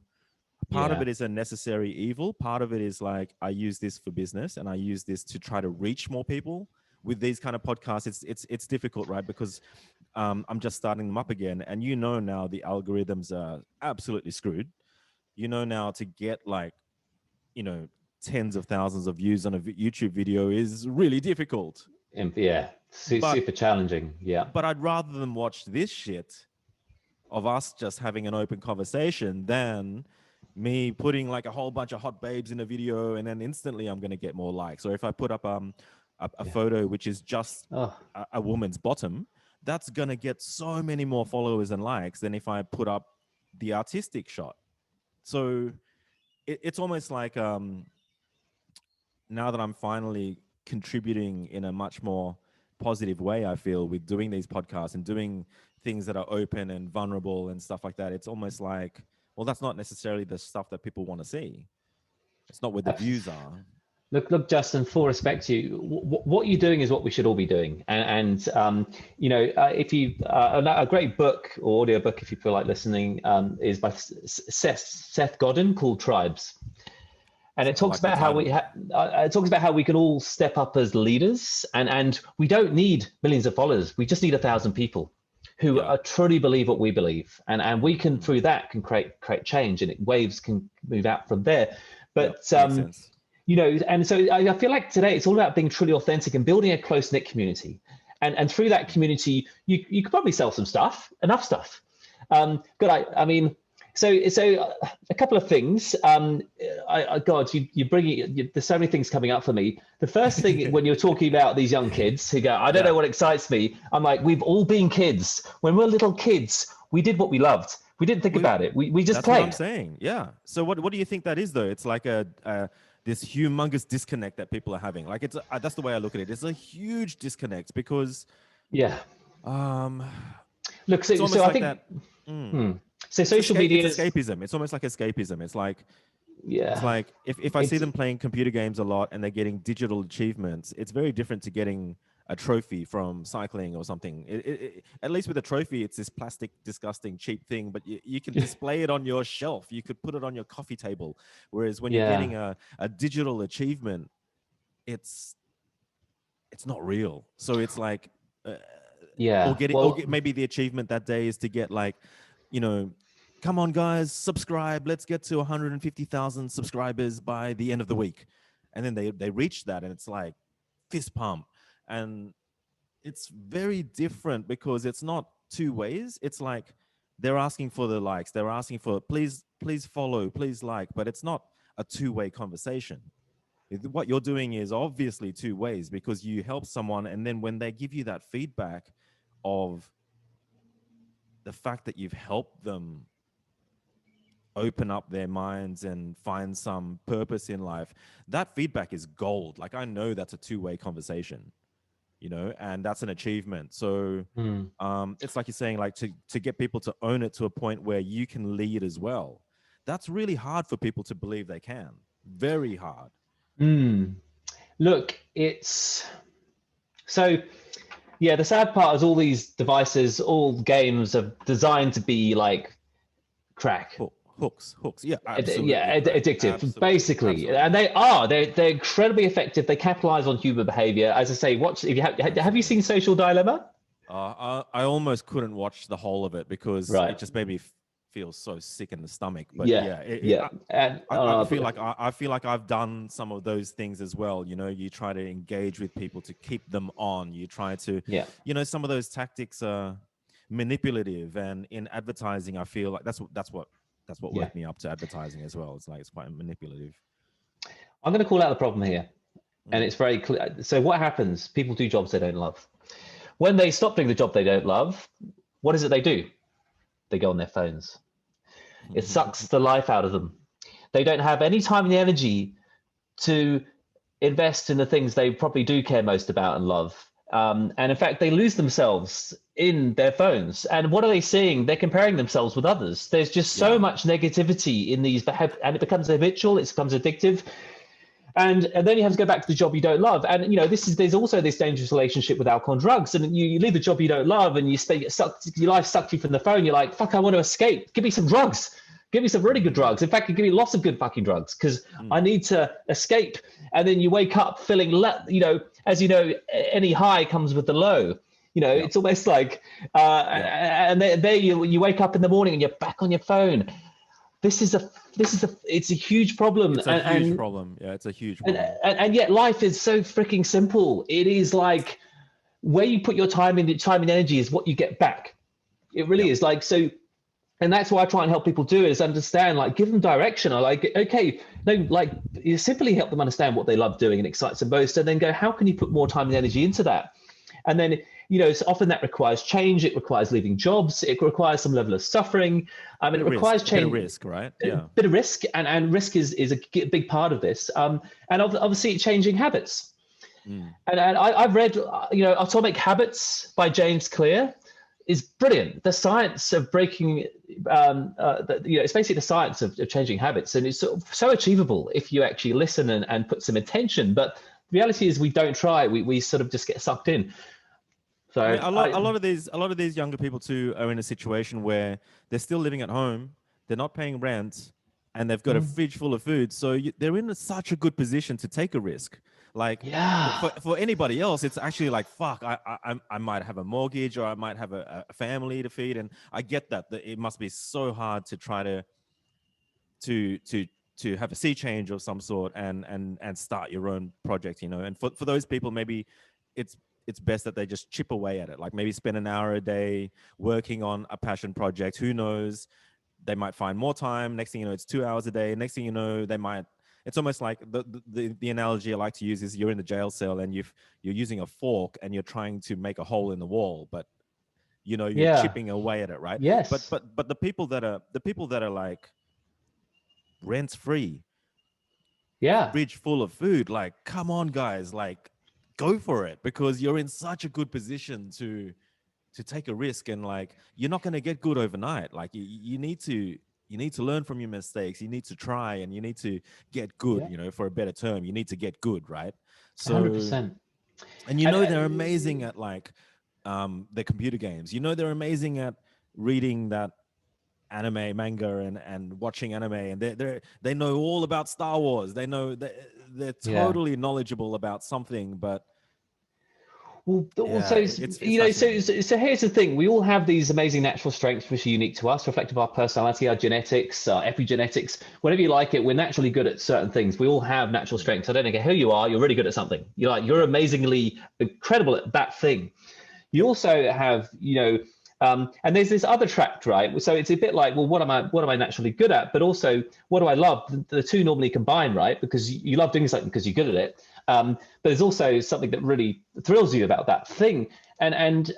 part of Yeah. it is a necessary evil. Part of it is like I use this for business, and I use this to try to reach more people. With these kind of podcasts, it's difficult, right? Because I'm just starting them up again, and you know now the algorithms are absolutely screwed. You know now to get like, you know, tens of thousands of views on a YouTube video is really difficult. Yeah. But Super challenging. Yeah. I'd rather them watch this shit of us just having an open conversation than me putting like a whole bunch of hot babes in a video and then instantly I'm going to get more likes. Or if I put up a Yeah. photo which is just Oh, a woman's bottom, that's going to get so many more followers and likes than if I put up the artistic shot. So it's almost like now that I'm finally contributing in a much more positive way, I feel, with doing these podcasts and doing things that are open and vulnerable and stuff like that, it's almost like, well, that's not necessarily the stuff that people want to see. It's not where the abs- views are. look, Justin. Full respect to you. What you're doing is what we should all be doing. If you a great book or audio book, if you feel like listening, is by Seth Godin called Tribes. And it I talks like the about how title. it talks about how we can all step up as leaders, and we don't need millions of followers. We just need 1,000 people who Yeah. truly believe what we believe, and we can Mm. through that can create change, and waves can move out from there. Yep. But Makes sense. and so I feel like today it's all about being truly authentic and building a close knit community, and through that community you could probably sell some stuff, enough stuff. I mean, so a couple of things. God, you bring it. There's so many things coming up for me. The first thing, when you're talking about these young kids who go, I don't Yeah. know what excites me. I'm like, we've all been kids. When we're little kids, we did what we loved. We didn't think We, about it. We just that's what I'm played. saying. Yeah. So what do you think that is though? It's like a this humongous disconnect that people are having. Like that's the way I look at it. It's a huge disconnect because Yeah. um Look, it's so almost I like think that. Mm, so. Social it's media is escapism. It's almost like escapism. It's yeah. like if I see It's them playing computer games a lot and they're getting digital achievements, it's very different to getting a trophy from cycling or something. At least with a trophy, it's this plastic, disgusting, cheap thing, but you can display it on your shelf. You could put it on your coffee table. Whereas when you're yeah. getting a digital achievement, it's not real. So it's like, uh, Yeah. Well, maybe the achievement that day is to get like, you know, come on guys, subscribe. Let's get to 150,000 subscribers by the end of the week, and then they reach that, and it's like fist pump, and it's very different because it's not two ways. It's like they're asking for the likes, they're asking for please follow, please like, but it's not a two-way conversation. What you're doing is obviously two ways, because you help someone, and then when they give you that feedback of the fact that you've helped them open up their minds and find some purpose in life, that feedback is gold. Like, I know that's a two-way conversation, and that's an achievement. So it's like you're saying, like, to get people to own it to a point where you can lead as well. That's really hard for people to believe they can. Very hard. Look, it's so, yeah, the sad part is all these devices, all games are designed to be like crack. Hooks. Yeah, absolutely. Addictive, absolutely. basically. Absolutely. And they're incredibly effective. They capitalize on human behavior. As I say, have you seen Social Dilemma? I almost couldn't watch the whole of it because Right. it just made me feel so sick in the stomach. But I feel like I've done some of those things as well. You try to engage with people to keep them on. You try to, some of those tactics are manipulative, and in advertising, I feel like that's what worked me up to advertising as well. It's like it's quite manipulative. I'm going to call out the problem here, and it's very clear. So what happens? People do jobs they don't love. When they stop doing the job they don't love, what is it they do? They go on their phones. It sucks the life out of them. They don't have any time and energy to invest in the things they probably do care most about and love. And in fact, they lose themselves in their phones. And what are they seeing? They're comparing themselves with others. There's just so much negativity in these, and it becomes habitual, it becomes addictive. And then you have to go back to the job you don't love. And there's also this dangerous relationship with alcohol and drugs. And you leave the job you don't love, and your life sucked you from the phone. You're like, fuck, I want to escape. Give me some drugs. Give me some really good drugs. In fact, give me lots of good fucking drugs, because I need to escape. And then you wake up feeling, as you know, any high comes with the low. It's almost like, and there you wake up in the morning and you're back on your phone. It's a huge problem. It's a huge problem. Yeah, it's a huge problem. And yet life is so freaking simple. It is like, where you put your time and energy is what you get back. It really is. Like, so, and that's why I try and help people do is understand, like, give them direction. I like, okay, no, like, you simply help them understand what they love doing and excites them most, and then go, how can you put more time and energy into that? And then, so often that requires change. It requires leaving jobs. It requires some level of suffering. I mean, it requires change. A bit of risk, right? Yeah. Bit of risk, and risk is a big part of this. And obviously changing habits. And I've read, Atomic Habits by James Clear is brilliant. The science of breaking, it's basically the science of changing habits, and it's so achievable if you actually listen and put some attention. But the reality is, we don't try. We sort of just get sucked in. So I mean, a lot of these younger people too are in a situation where they're still living at home, they're not paying rent, and they've got a fridge full of food. So they're in such a good position to take a risk. Like, for anybody else, it's actually like, fuck, I might have a mortgage, or I might have a family to feed, and I get that it must be so hard to try to have a sea change of some sort and start your own project, And for those people, maybe it's best that they just chip away at it. Like, maybe spend an hour a day working on a passion project. Who knows? They might find more time. Next thing you know, it's 2 hours a day. Next thing you know, it's almost like the analogy I like to use is you're in the jail cell and you're using a fork and you're trying to make a hole in the wall, but you're chipping away at it, right? Yes. But the people that are like rent free, fridge full of food, like, come on, guys, like, go for it, because you're in such a good position to take a risk, and like, you're not going to get good overnight. Like, you need to learn from your mistakes. You need to try, and you need to get good, for a better term. You need to get good, right? So 100%. And they're amazing at like the computer games. They're amazing at reading that anime, manga, and watching anime, and they know all about Star Wars. They know they're totally knowledgeable about something, but so here's the thing. We all have these amazing natural strengths which are unique to us, reflective of our personality, our genetics, our epigenetics, whatever you like it. We're naturally good at certain things. We all have natural strengths. I don't care who you are, you're really good at something. You're amazingly incredible at that thing. You also have, And there's this other tract, right? So it's a bit like, well, what am I naturally good at? But also, what do I love? The two normally combine, right? Because you love doing something because you're good at it. But there's also something that really thrills you about that thing. And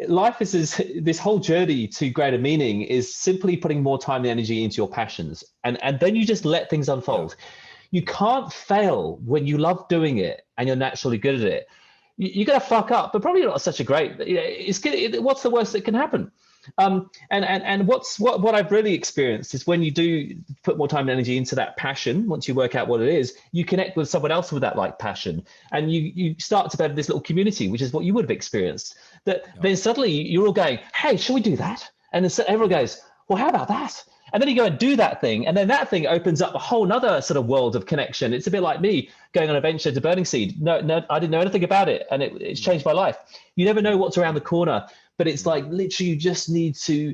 life is this whole journey to greater meaning is simply putting more time and energy into your passions. And then you just let things unfold. Yeah. You can't fail when you love doing it and you're naturally good at it. You're going to fuck up, but probably not such a great. It's good. What's the worst that can happen? And what I've really experienced is when you do put more time and energy into that passion, once you work out what it is, you connect with someone else with that like passion, and you start to build this little community, which is what you would have experienced. Then suddenly you're all going, hey, shall we do that? And then everyone goes, well, how about that? And then you go and do that thing, and then that thing opens up a whole nother sort of world of connection. It's a bit like me going on a venture to Burning Seed. No, I didn't know anything about it, and it's changed my life. You never know what's around the corner, but it's like literally you just need to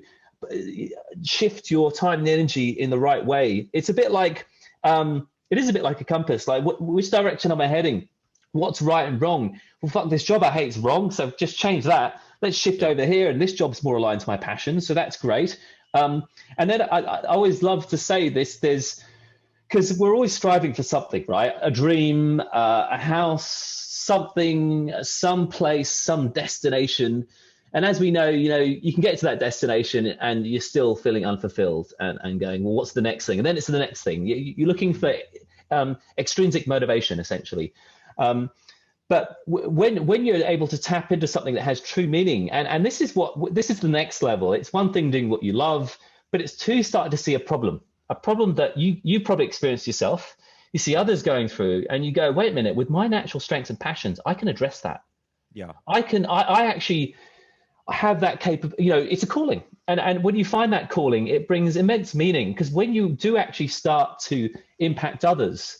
shift your time and energy in the right way. It's a bit like, it is a bit like a compass. Like, which direction am I heading? What's right and wrong? Well, fuck, this job I hate is wrong, so just change that. Let's shift over here, and this job's more aligned to my passion, so that's great. And then I always love to say this, because we're always striving for something, right? A dream, a house, something, some place, some destination. And as we know, you can get to that destination and you're still feeling unfulfilled and going, well, what's the next thing? And then it's the next thing. You're looking for extrinsic motivation, essentially. But when you're able to tap into something that has true meaning, and this is the next level. It's one thing doing what you love, but it's two, starting to see a problem that you probably experienced yourself. You see others going through, and you go, wait a minute, with my natural strengths and passions, I can address that. Yeah, I actually have that capability. It's a calling, and when you find that calling, it brings immense meaning, because when you do actually start to impact others,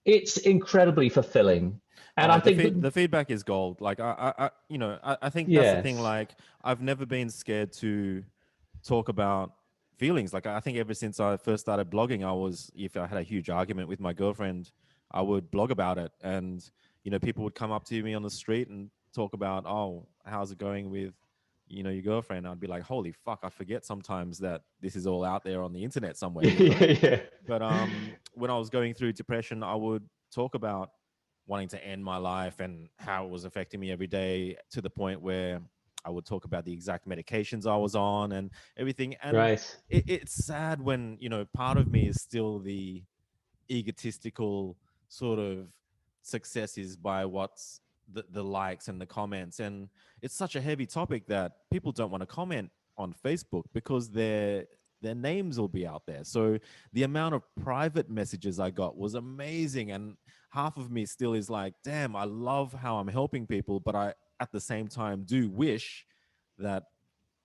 it's incredibly fulfilling. And I think the feedback is gold. Like I think that's the thing. Like, I've never been scared to talk about feelings. Like, I think ever since I first started blogging, if I had a huge argument with my girlfriend, I would blog about it. And, people would come up to me on the street and talk about, oh, how's it going with, your girlfriend? I'd be like, holy fuck, I forget sometimes that this is all out there on the internet somewhere. Yeah. But when I was going through depression, I would talk about wanting to end my life and how it was affecting me every day, to the point where I would talk about the exact medications I was on and everything. And right. It's sad when, part of me is still the egotistical sort of success is by what's the likes and the comments. And it's such a heavy topic that people don't want to comment on Facebook because their names will be out there. So the amount of private messages I got was amazing. And half of me still is like, damn, I love how I'm helping people, but I, at the same time, do wish that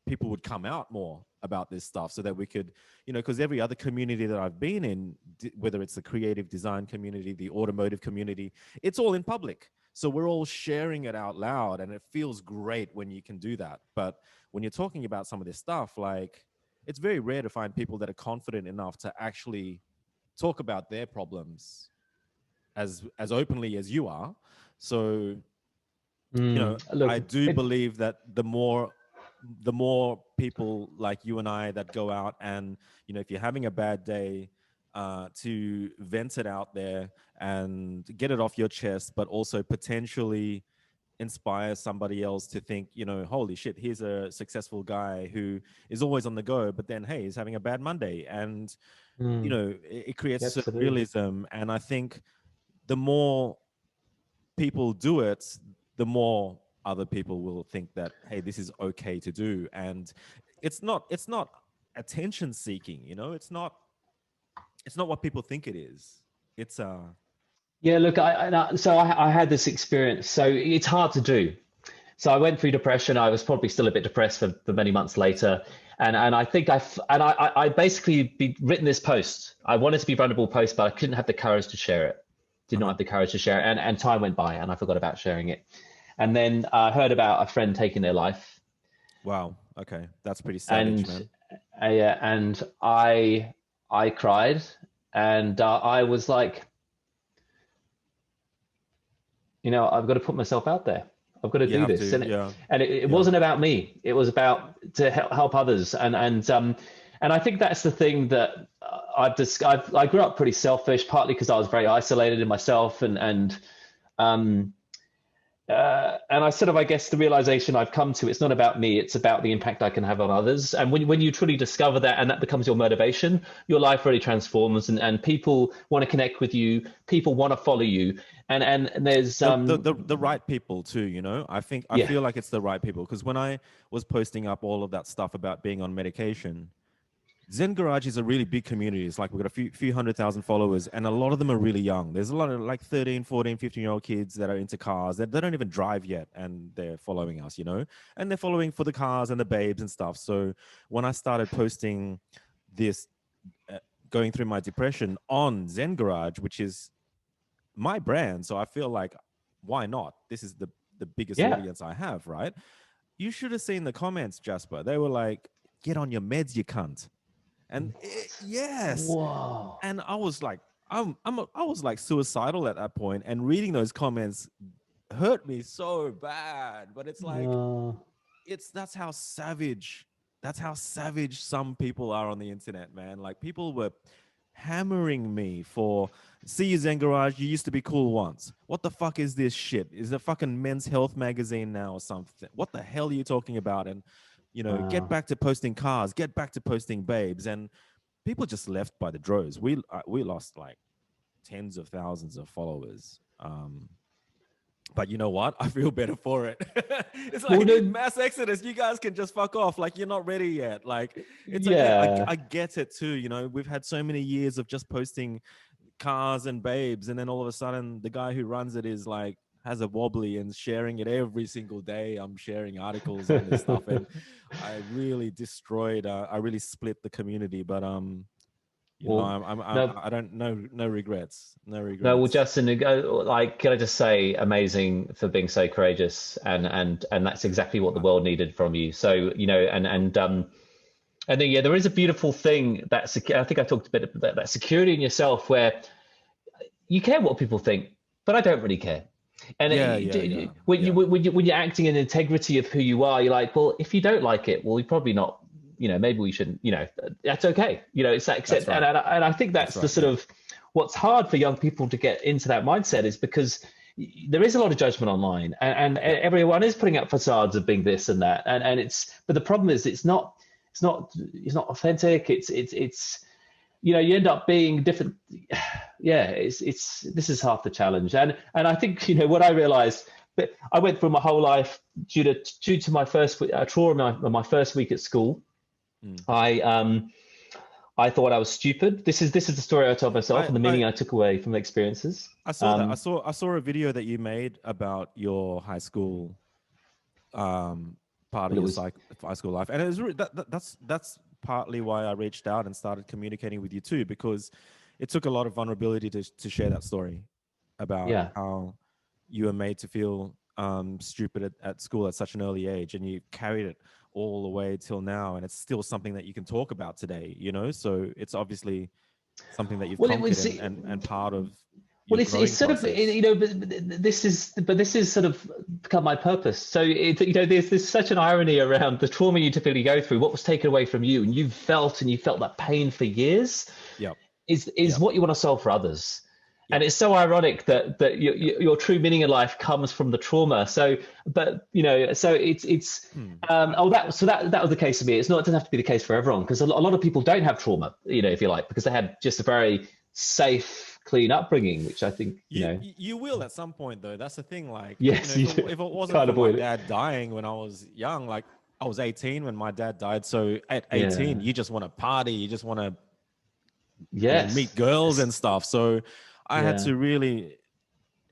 people would come out more about this stuff so that we could, because every other community that I've been in, whether it's the creative design community, the automotive community, it's all in public. So we're all sharing it out loud, and it feels great when you can do that. But when you're talking about some of this stuff, like, it's very rare to find people that are confident enough to actually talk about their problems as openly as you are. So, look, I do believe that the more people like you and I that go out and, if you're having a bad day, to vent it out there and get it off your chest, but also potentially inspire somebody else to think, holy shit, here's a successful guy who is always on the go, but then, hey, he's having a bad Monday. And, it creates surrealism. And I think the more people do it, the more other people will think that, hey, this is okay to do. And it's not attention seeking, it's not what people think it is. It's yeah, look, I had this experience, so it's hard to do. So I went through depression. I was probably still a bit depressed for many months later. And I think I basically written this post. I wanted to be vulnerable post, but I couldn't have the courage to share it. Did not have the courage to share it. And time went by and I forgot about sharing it. And then I heard about a friend taking their life. Wow. Okay. That's pretty savage, man. And I cried, and I was like, I've got to put myself out there. I've got to You do have this. to, yeah, And it yeah. wasn't about me. It was about to help others. And I think that's the thing that I grew up pretty selfish, partly because I was very isolated in myself, um, and I sort of, I guess, the realization I've come to, it's not about me, it's about the impact I can have on others. And when you truly discover that and that becomes your motivation, your life really transforms, and people want to connect with you, people want to follow you. And there's The right people too, you know. I yeah, feel like it's the right people, because when I was posting up all of that stuff about being on medication, Zen Garage is a really big community. It's like we've got a few 100,000 followers, and a lot of them are really young. There's a lot of like 13, 14, 15-year-old kids that are into cars that they don't even drive yet, and they're following us, you know, and they're following for the cars and the babes and stuff. So when I started posting this, going through my depression on Zen Garage, which is my brand, so I feel like, why not? This is the biggest yeah. audience I have, right? You should have seen the comments, Jasper. They were like, "Get on your meds, you cunt." And yes, Whoa. and I was like, I was like suicidal at that point, and reading those comments hurt me so bad. But it's like, Uh, that's how savage some people are on the internet, man. Like, people were hammering me for, see you Zen Garage, you used to be cool once. What the fuck is this shit? Is it fucking Men's Health magazine now or something? What the hell are you talking about? And you know, get wow. back to posting cars, get back to posting babes. And people just left by the droves. We lost like tens of thousands of followers. But you know what? I feel better for it. It's Well, like no, mass exodus. You guys can just fuck off. Like, you're not ready yet. Like, it's okay. yeah. I get it too. You know, we've had so many years of just posting cars and babes, and then all of a sudden, the guy who runs it is like has a wobbly and sharing it every single day. I'm sharing articles on this stuff, and I really destroyed. I really split the community. But you know, Well, no, I don't, no regrets, no no. Well, regrets. Justin, like, can I just say, amazing for being so courageous, and that's exactly what the world needed from you. So, you know, and then, yeah, there is a beautiful thing I think I talked a bit about that security in yourself, where you care what people think, but I don't really care. And Yeah, yeah, yeah, yeah. when you're acting in integrity of who you are, you're like, well, if you don't like it, well, you probably not. You know, maybe we shouldn't. You know, that's okay. You know, it's that That's accept. right. And I think That's that's the right. sort Yeah. of what's hard for young people to get into that mindset, is because there is a lot of judgment online, and Yeah. everyone is putting up facades of being this and that, and it's. But the problem is, it's not authentic. It's you know, you end up being different. Yeah, it's this is half the challenge. And I think, you know, what I realized, that I went through my whole life due to my first trauma, my first week at school. Mm. I thought I was stupid. This is the story I told myself, I, and the I meaning I took away from the experiences. I saw that. I saw a video that you made about your high school, part of But it your was high school life, and it was that's partly why I reached out and started communicating with you too, because it took a lot of vulnerability to share that story about yeah. how you were made to feel stupid at school at such an early age, and you carried it all the way till now, and it's still something that you can talk about today, you know. So it's obviously something that you've Well, it conquered, was. and part of Well, your it's growing sort of, process. you know, but this is sort of become my purpose. So you know, there's such an irony around the trauma you typically go through. What was taken away from you, and you felt that pain for years, Yep. is Yep. what you want to solve for others. And Yep. it's so ironic that Yep. your true meaning in life comes from the trauma. So, but you know, so it's Hmm. that was the case for me. It doesn't have to be the case for everyone, because a lot of people don't have trauma, you know, if you like, because they had just a very safe, clean upbringing, which I think, you know, You will at some point, though. That's the thing. Like, you know, yes, you if it wasn't can't for my avoid it. dad dying when I was young, like I was 18 when my dad died. So at 18, Yeah. you just want to party, you just want to, you know, meet Yes. girls Yes. and stuff. So I had Yeah. to really,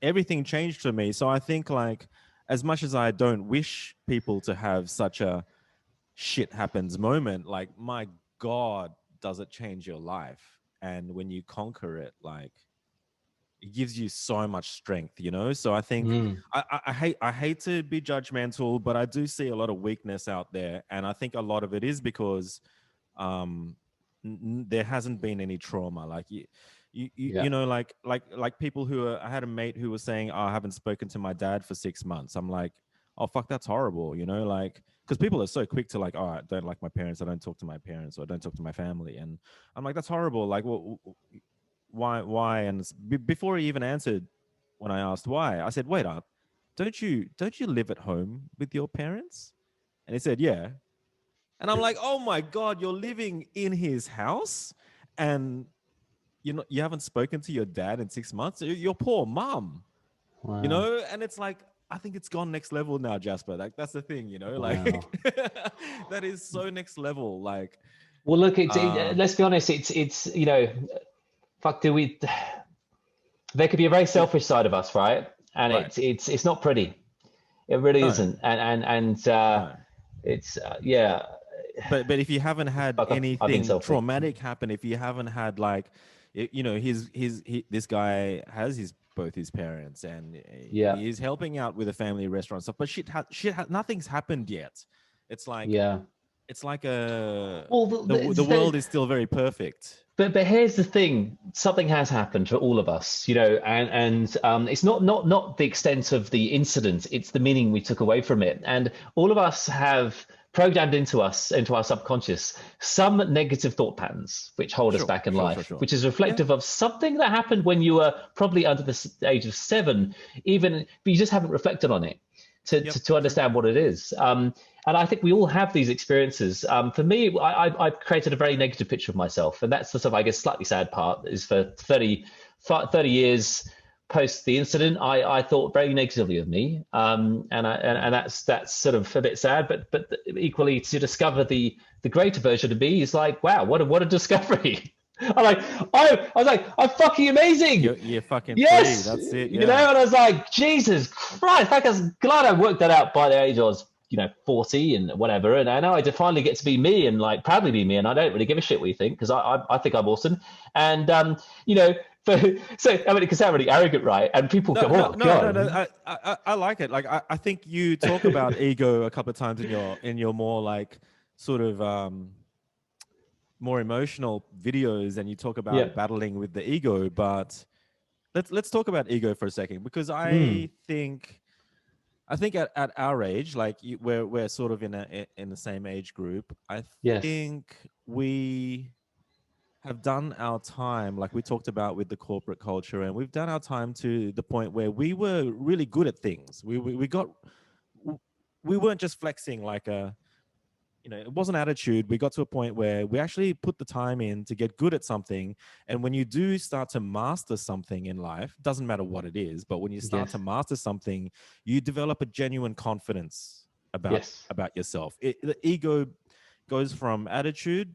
everything changed for me. So I think, like, as much as I don't wish people to have such a shit happens moment, like, my God, does it change your life? And when you conquer it, like, it gives you so much strength, you know. So I think Mm. I hate to be judgmental, but I do see a lot of weakness out there, and I think a lot of it is because um there hasn't been any trauma. Like, Yeah. you know, like people who are, I had a mate who was saying, oh, I haven't spoken to my dad for 6 months. I'm like, oh fuck, that's horrible, you know, like, because people are so quick to like, oh, I don't like my parents, I don't talk to my parents, or I don't talk to my family, and I'm like, that's horrible. Like, well, why? And before he even answered, when I asked why, I said, wait up, don't you live at home with your parents? And he said, yeah. And I'm like, oh my god, you're living in his house, and you haven't spoken to your dad in 6 months. Your poor mom, Wow. and it's like, I think it's gone next level now, Jasper. Like, that's the thing, like Wow. that is so next level. Like, Well, look, uh, let's be honest. It's fuck. Do we? There could be a very yeah, selfish side of us, right? And right, it's not pretty. It really no, isn't. And no. it's yeah. But if you haven't had Fuck, I've been anything selfish. traumatic happen, if you haven't had like, this guy has both his parents, and Yeah. he's helping out with a family restaurant stuff, but nothing's happened yet. It's like, Yeah. Well, the world is still very perfect. but here's the thing: something has happened to all of us, and it's not the extent of the incident; it's the meaning we took away from it. And all of us have programmed into our subconscious some negative thought patterns which hold us Sure, back in sure, sure, life, sure. which is Yeah. reflective of something that happened when you were probably under the age of 7, even, but you just haven't reflected on it Yep. to understand what it is. And I think we all have these experiences. For me, I've created a very negative picture of myself. And that's the sort of, I guess, slightly sad part is for 30 years post the incident, I thought very negatively of me. And that's sort of a bit sad, but equally to discover the greater version of me is like, wow, what a discovery. I was like, I'm fucking amazing. You're fucking free. Yes, That's it. and Yeah. I was like, Jesus Christ! Like, I was glad I worked that out by the age I was, 40 and whatever. And I know I finally get to be me and like proudly be me. And I don't really give a shit what you think because I think I'm awesome. And so I mean, it can sound really arrogant, right? And people No, go, no, oh no, no, god, no. I like it. Like, I think you talk about ego a couple of times in your more like sort of more emotional videos, and you talk yeah, about battling with the ego. But let's talk about ego for a second, because mm, I think at our age, like we're sort of in the same age group. I yes, think we have done our time, like we talked about with the corporate culture, and we've done our time to the point where we were really good at things. We weren't just flexing like it wasn't attitude. We got to a point where we actually put the time in to get good at something. And when you do start to master something in life, doesn't matter what it is, but when you start to yes, master something, you develop a genuine confidence yes, about yourself. The ego goes from attitude,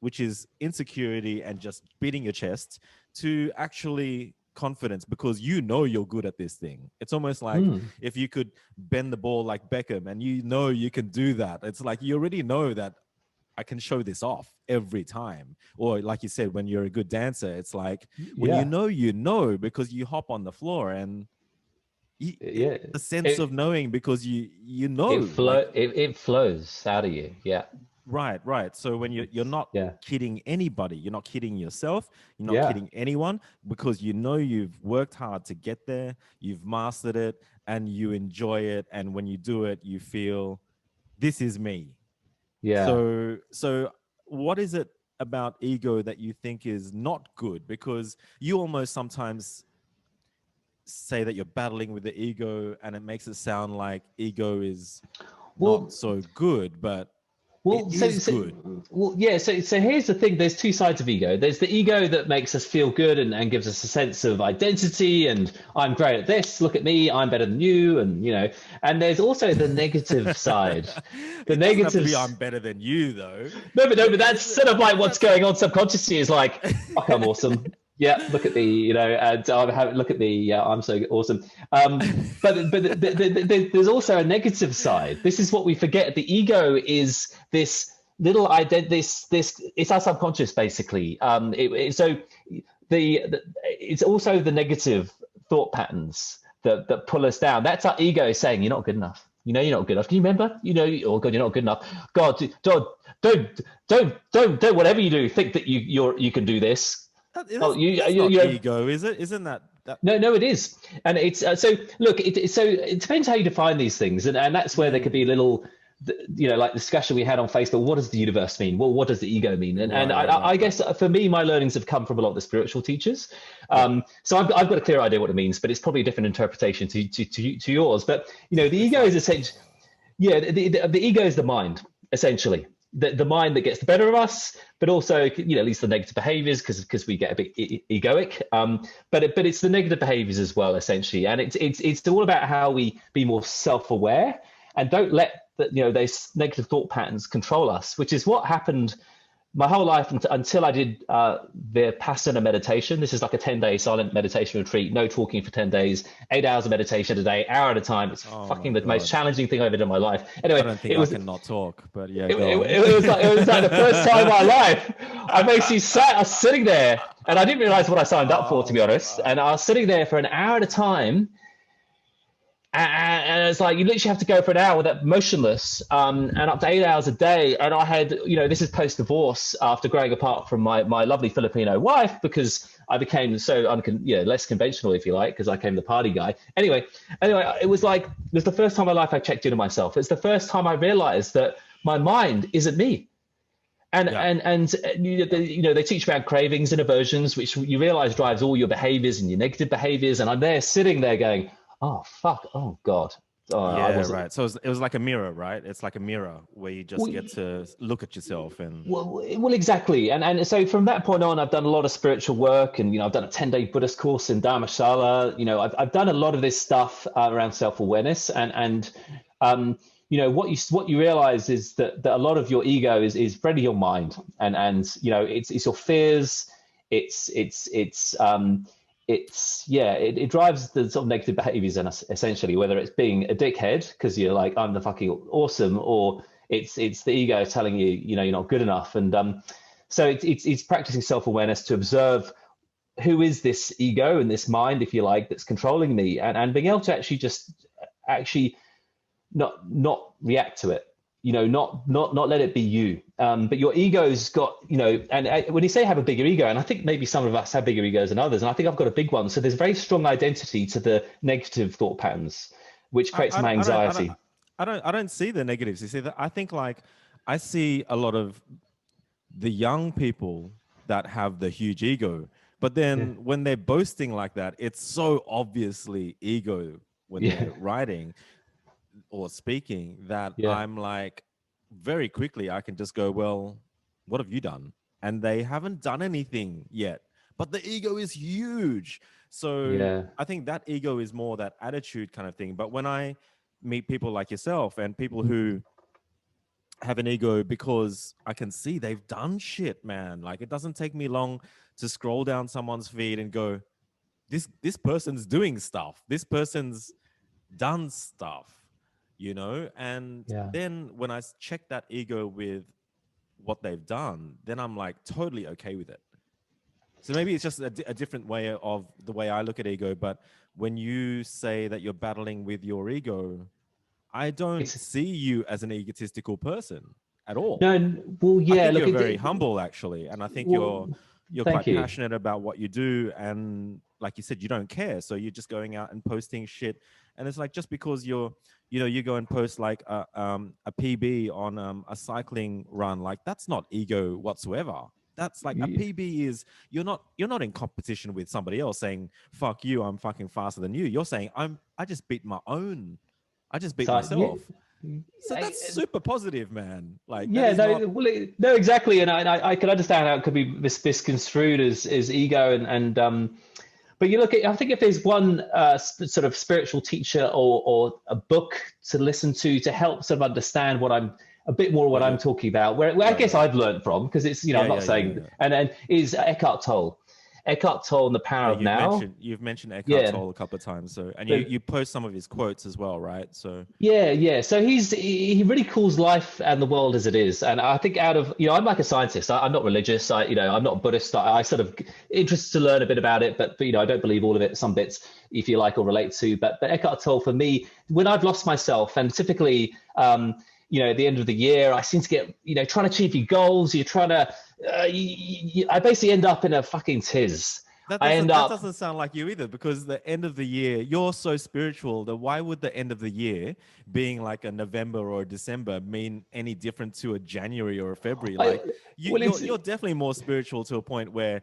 which is insecurity and just beating your chest, to actually confidence, because you're good at this thing. It's almost like mm, if you could bend the ball like Beckham, and you can do that. It's like you already know that I can show this off every time. Or like you said, when you're a good dancer, it's like when yeah, because you hop on the floor, and yeah. the sense of It knowing, because it like. it flows out of you. Yeah, Right, right. So when you're not yeah, kidding anybody, you're not kidding yourself, you're not yeah, kidding anyone, because you've worked hard to get there, you've mastered it, and you enjoy it. And when you do it, you feel, this is me. yeah. So what is it about ego that you think is not good? Because you almost sometimes say that you're battling with the ego, and it makes it sound like ego is not Well, so good, but it Well, is good. yeah. So here's the thing. There's two sides of ego. There's the ego that makes us feel good and gives us a sense of identity. And I'm great at this. Look at me. I'm better than you. And And there's also the negative side. The It doesn't have to be negatives. I'm better than you, though. No, but that's sort of like what's That's going on subconsciously. Is like, fuck, I'm awesome. Yeah, look at me. And look at me. Yeah, I'm so awesome. But there's also a negative side. This is what we forget. The ego is this little this it's our subconscious basically. So it's also the negative thought patterns that pull us down. That's our ego saying you're not good enough. You're not good enough. Can you remember? Oh God, you're not good enough. God, don't whatever you do, think that you can do this. Oh, that's not ego, is it? Isn't that No, it is. And it's so look, so it depends how you define these things. And that's where there could be a little, like discussion we had on Facebook. What does the universe mean? Well, what does the ego mean? And I guess for me, my learnings have come from a lot of the spiritual teachers. So I've got a clear idea what it means, but it's probably a different interpretation to yours. But, the ego is essentially, the ego is the mind, essentially. The mind that gets the better of us, but also, leads to the negative behaviors because we get a bit egoic. But it's the negative behaviors as well, essentially. And it's all about how we be more self-aware and don't let those negative thought patterns control us, which is what happened my whole life until I did the Vipassana meditation. This is like a 10-day silent meditation retreat, no talking for 10 days, 8 hours of meditation a day, hour at a time. It's fucking the most challenging thing I've ever done in my life. Anyway, I don't think I can not talk, but yeah, it was like the first time in my life. I basically I was sitting there, and I didn't realize what I signed up for, to be honest. And I was sitting there for an hour at a time. And it's like you literally have to go for an hour with that motionless, and up to 8 hours a day. And I had, this is post-divorce after growing apart from my lovely Filipino wife, because I became so less conventional, if you like, because I became the party guy. Anyway, it was the first time in my life I checked into myself. It's the first time I realized that my mind isn't me. And they teach about cravings and aversions, which you realize drives all your behaviors and your negative behaviors. And I'm there sitting there going, oh, fuck. Oh, God. Right. So it was like a mirror, right? It's like a mirror where you just get to look at yourself. And well, exactly. And so from that point on, I've done a lot of spiritual work, and, I've done a 10-day Buddhist course in Dharmashala. I've done a lot of this stuff around self-awareness. And what you realize is that a lot of your ego is really your mind. And it's your fears. It drives the sort of negative behaviors in us, essentially, whether it's being a dickhead because you're like, I'm the fucking awesome, or it's the ego telling you, you're not good enough. And so it's practicing self-awareness to observe who is this ego and this mind, if you like, that's controlling me, and being able to actually not react to it. Not let it be you. But your ego's got, and when you say have a bigger ego, and I think maybe some of us have bigger egos than others, and I think I've got a big one. So there's very strong identity to the negative thought patterns, which creates my anxiety. I don't see the negatives. You see that? I think I see a lot of the young people that have the huge ego, but then when they're boasting like that, it's so obviously ego when they're writing or speaking that I'm like, very quickly I can just go, well, what have you done? And they haven't done anything yet, but the ego is huge. So I think that ego is more that attitude kind of thing. But when I meet people like yourself and people who have an ego, because I can see they've done shit, man. Like, it doesn't take me long to scroll down someone's feed and go, this person's doing stuff. This person's done stuff. And then when I check that ego with what they've done, then I'm like totally okay with it. So maybe it's just a different way of the way I look at ego. But when you say that you're battling with your ego, I don't see you as an egotistical person at all. No, well, yeah, I think you're very humble, actually, and I think you're quite passionate about what you do, and like you said, you don't care, so you're just going out and posting shit. And it's like, just because you go and post like a PB on a cycling run, like that's not ego whatsoever. That's like a PB is, you're not in competition with somebody else saying, fuck you, I'm fucking faster than you. You're saying I just beat myself. So that's super positive, man. Like, no, exactly. And I can understand how it could be misconstrued as ego and but you look at, I think if there's one sort of spiritual teacher or a book to listen to help sort of understand what I'm talking about, where I guess I've learned from, because it's, I'm not saying, and is Eckhart Tolle. Eckhart Tolle and the Power of Now. You've mentioned Eckhart Tolle a couple of times. So, and you post some of his quotes as well, right? So So he really calls life and the world as it is. And I think I'm like a scientist. I'm not religious. I'm not a Buddhist. I sort of interested to learn a bit about it, but I don't believe all of it. Some bits, if you like, or relate to. But Eckhart Tolle, for me, when I've lost myself, and typically, at the end of the year, I seem to get, trying to achieve your goals. You're trying to. I basically end up in a fucking tiz. I end that up. doesn't sound like you either, because the end of the year, you're so spiritual that why would the end of the year being like a November or a December mean any different to a January or a February? Like Well, it's you're definitely more spiritual to a point where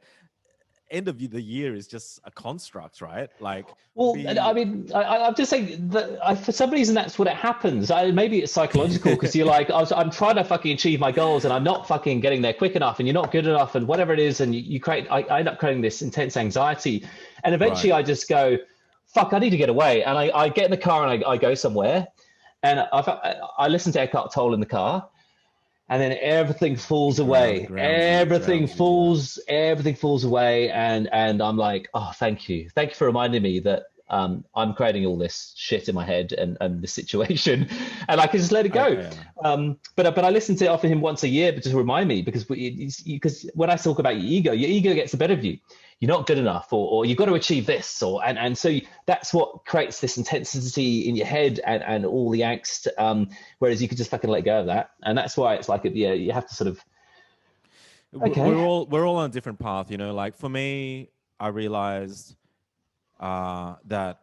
end of the year is just a construct, right? Like Well, I be mean, I'm just saying that for some reason that's what it happens. Maybe it's psychological because you're like, I'm trying to fucking achieve my goals and I'm not fucking getting there quick enough, and you're not good enough, and whatever it is, and I end up creating this intense anxiety, and eventually right. I just go, fuck, I need to get away, and I get in the car and I go somewhere, and I listen to Eckhart Tolle in the car, and then everything falls away. Grounds you, yeah. Everything falls away, and I'm like, oh, thank you for reminding me that I'm creating all this shit in my head and the situation, and I can just let it go. Yeah. But I listen to it often him once a year, but just remind me, because when I talk about your ego gets the better of you. You're not good enough, or you've got to achieve this, and so that's what creates this intensity in your head and all the angst. Whereas you could just fucking let go of that, and that's why it's like, yeah, you have to sort of. Okay. We're all on a different path, you know. Like for me, I realized that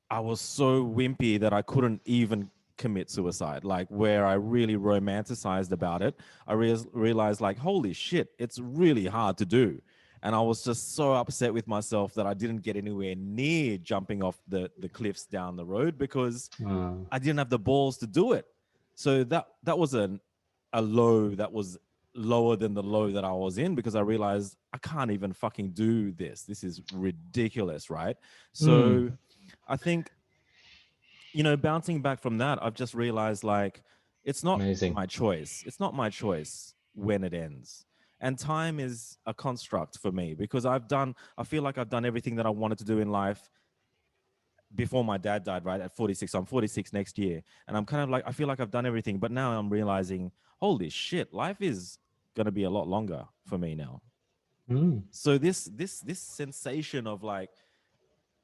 I was so wimpy that I couldn't even commit suicide. Like where I really romanticized about it, I realized like, holy shit, it's really hard to do. And I was just so upset with myself that I didn't get anywhere near jumping off the cliffs down the road because I didn't have the balls to do it. So that was a low that was lower than the low that I was in, because I realized I can't even fucking do this. This is ridiculous, right? So I think, you know, bouncing back from that, I've just realized like it's not Amazing. my choice. It's not my choice when it ends. And time is a construct for me because I feel like I've done everything that I wanted to do in life before my dad died, right? At 46. I'm 46 next year. And I'm kind of like, I feel like I've done everything, but now I'm realizing, holy shit, life is going to be a lot longer for me now. So this sensation of like,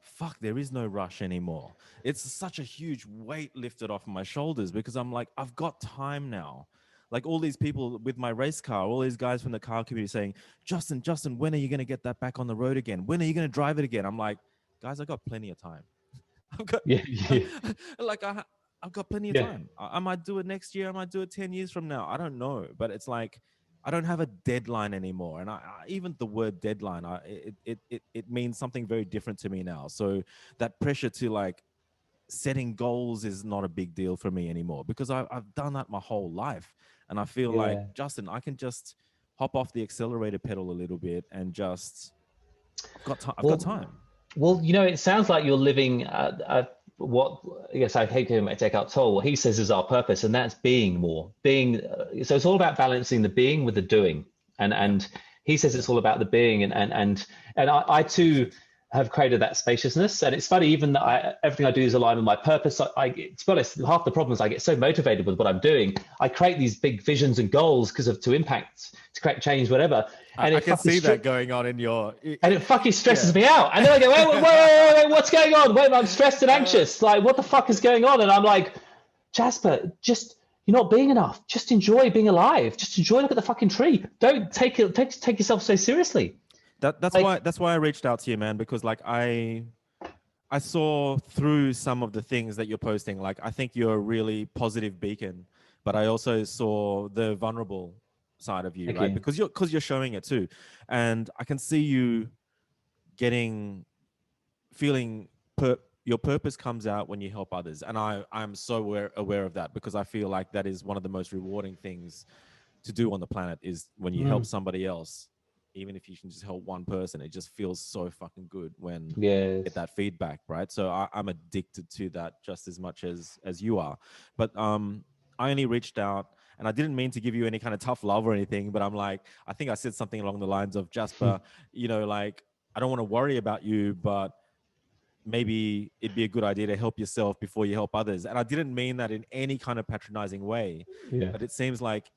fuck, there is no rush anymore. It's such a huge weight lifted off my shoulders because I'm like, I've got time now. Like all these people with my race car, all these guys from the car community saying, Justin, when are you going to get that back on the road again? When are you going to drive it again? I'm like, guys, I got plenty of time. I've got like I've got plenty of time. I might do it next year. I might do it 10 years from now. I don't know, but it's like I don't have a deadline anymore. And even the word deadline, it means something very different to me now. So that pressure to like setting goals is not a big deal for me anymore because I've done that my whole life. And I feel like, Justin, I can just hop off the accelerator pedal a little bit and just, I've got time. Well, you know, it sounds like you're living what, I guess I hate him at Eckhart Tolle, what he says is our purpose, and that's being more. So it's all about balancing the being with the doing. And he says it's all about the being. And I too have created that spaciousness. And it's funny, even that everything I do is aligned with my purpose. To be honest, half the problem is I get so motivated with what I'm doing. I create these big visions and goals to impact, to create change, whatever. And I can see that going on in your... And it fucking stresses me out. And then I go, wait, what's going on? Wait, I'm stressed and anxious. Like, what the fuck is going on? And I'm like, Jasper, you're not being enough. Just enjoy being alive. Just enjoy, look at the fucking tree. Don't take yourself so seriously. That's why I reached out to you, man, because like I saw through some of the things that you're posting. Like, I think you're a really positive beacon, but I also saw the vulnerable side of you, right? Because you're showing it too. And I can see you feeling your purpose comes out when you help others. And I'm so aware of that because I feel like that is one of the most rewarding things to do on the planet is when you help somebody else. Even if you can just help one person, it just feels so fucking good when you get that feedback, right? So I'm addicted to that just as much as you are. But I only reached out, and I didn't mean to give you any kind of tough love or anything, but I'm like, I think I said something along the lines of, Jasper, you know, like, I don't want to worry about you, but maybe it'd be a good idea to help yourself before you help others. And I didn't mean that in any kind of patronizing way, but it seems like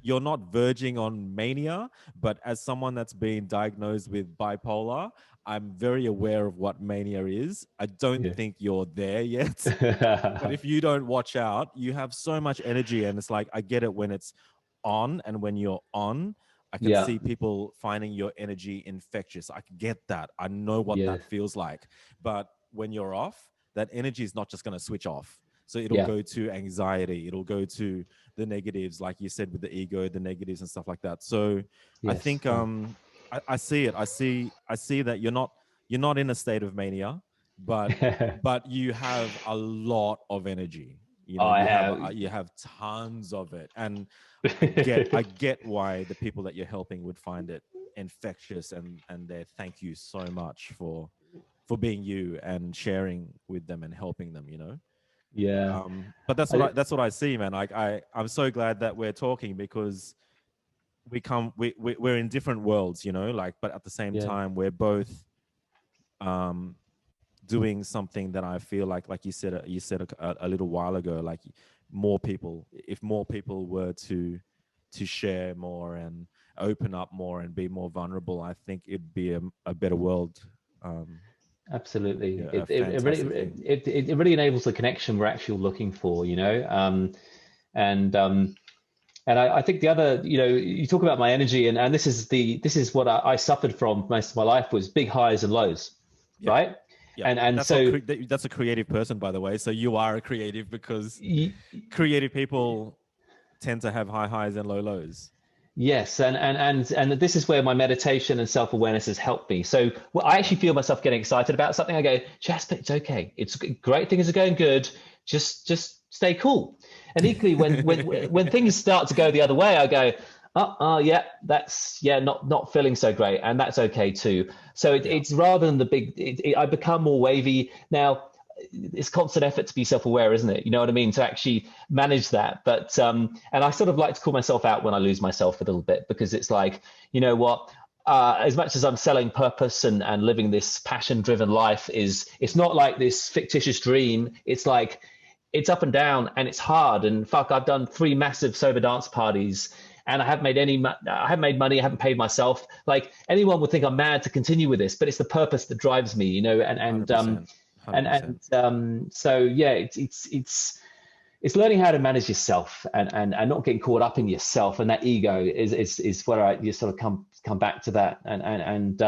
you're not verging on mania, but as someone that's been diagnosed with bipolar, I'm very aware of what mania is. I don't think you're there yet, but if you don't watch out, you have so much energy, and it's like, I get it when it's on, and when you're on, I can Yeah. see people finding your energy infectious. I get that. I know what Yeah. that feels like. But when you're off, that energy is not just going to switch off. So it'll Yeah. go to anxiety. It'll go to the negatives, like you said, with the ego, the negatives and stuff like that. So I Yes. think I see it. I see that you're not in a state of mania, but you have a lot of energy. You know, I have. you have tons of it, and I get why the people that you're helping would find it infectious, and they thank you so much for being you and sharing with them and helping them. You know, Yeah. but I, that's what I see, man. Like I'm so glad that we're talking because we're in different worlds, you know, like, but at the same yeah. time we're both um doing something that I feel like you said a little while ago, like more people, if more people were to share more and open up more and be more vulnerable, I think it'd be a better world. Um, Absolutely. yeah, a It really fantastic thing. it really enables the connection we're actually looking for, you know. And I think the other, you know, you talk about my energy, and this is what I suffered from most of my life was big highs and lows, Yeah, right? yeah. And That's what so that's a creative person, by the way. So you are a creative because y- creative people tend to have high highs and low lows. yes, and this is where my meditation and self-awareness has helped me. So I Yeah. actually feel myself getting excited about something. I go, Jasper, it's okay. It's great. Things are going good. Just stay cool. And equally, when things start to go the other way, I go, yeah, that's not feeling so great, and that's okay too. So Yeah. it's rather than the big, I become more wavy now. It's constant effort to be self-aware, isn't it? You know what I mean? To actually manage that. But and I sort of like to call myself out when I lose myself a little bit, because it's like, you know what? As much as I'm selling purpose and living this passion-driven life, it's not like this fictitious dream. It's like it's up and down and it's hard. And fuck, I've done 3 massive sober dance parties and I haven't made I haven't made money. I haven't paid myself. Like anyone would think I'm mad to continue with this, but it's the purpose that drives me, you know. 100%. 100%. So yeah, it's learning how to manage yourself and not getting caught up in yourself, and that ego is where you sort of come back to that, and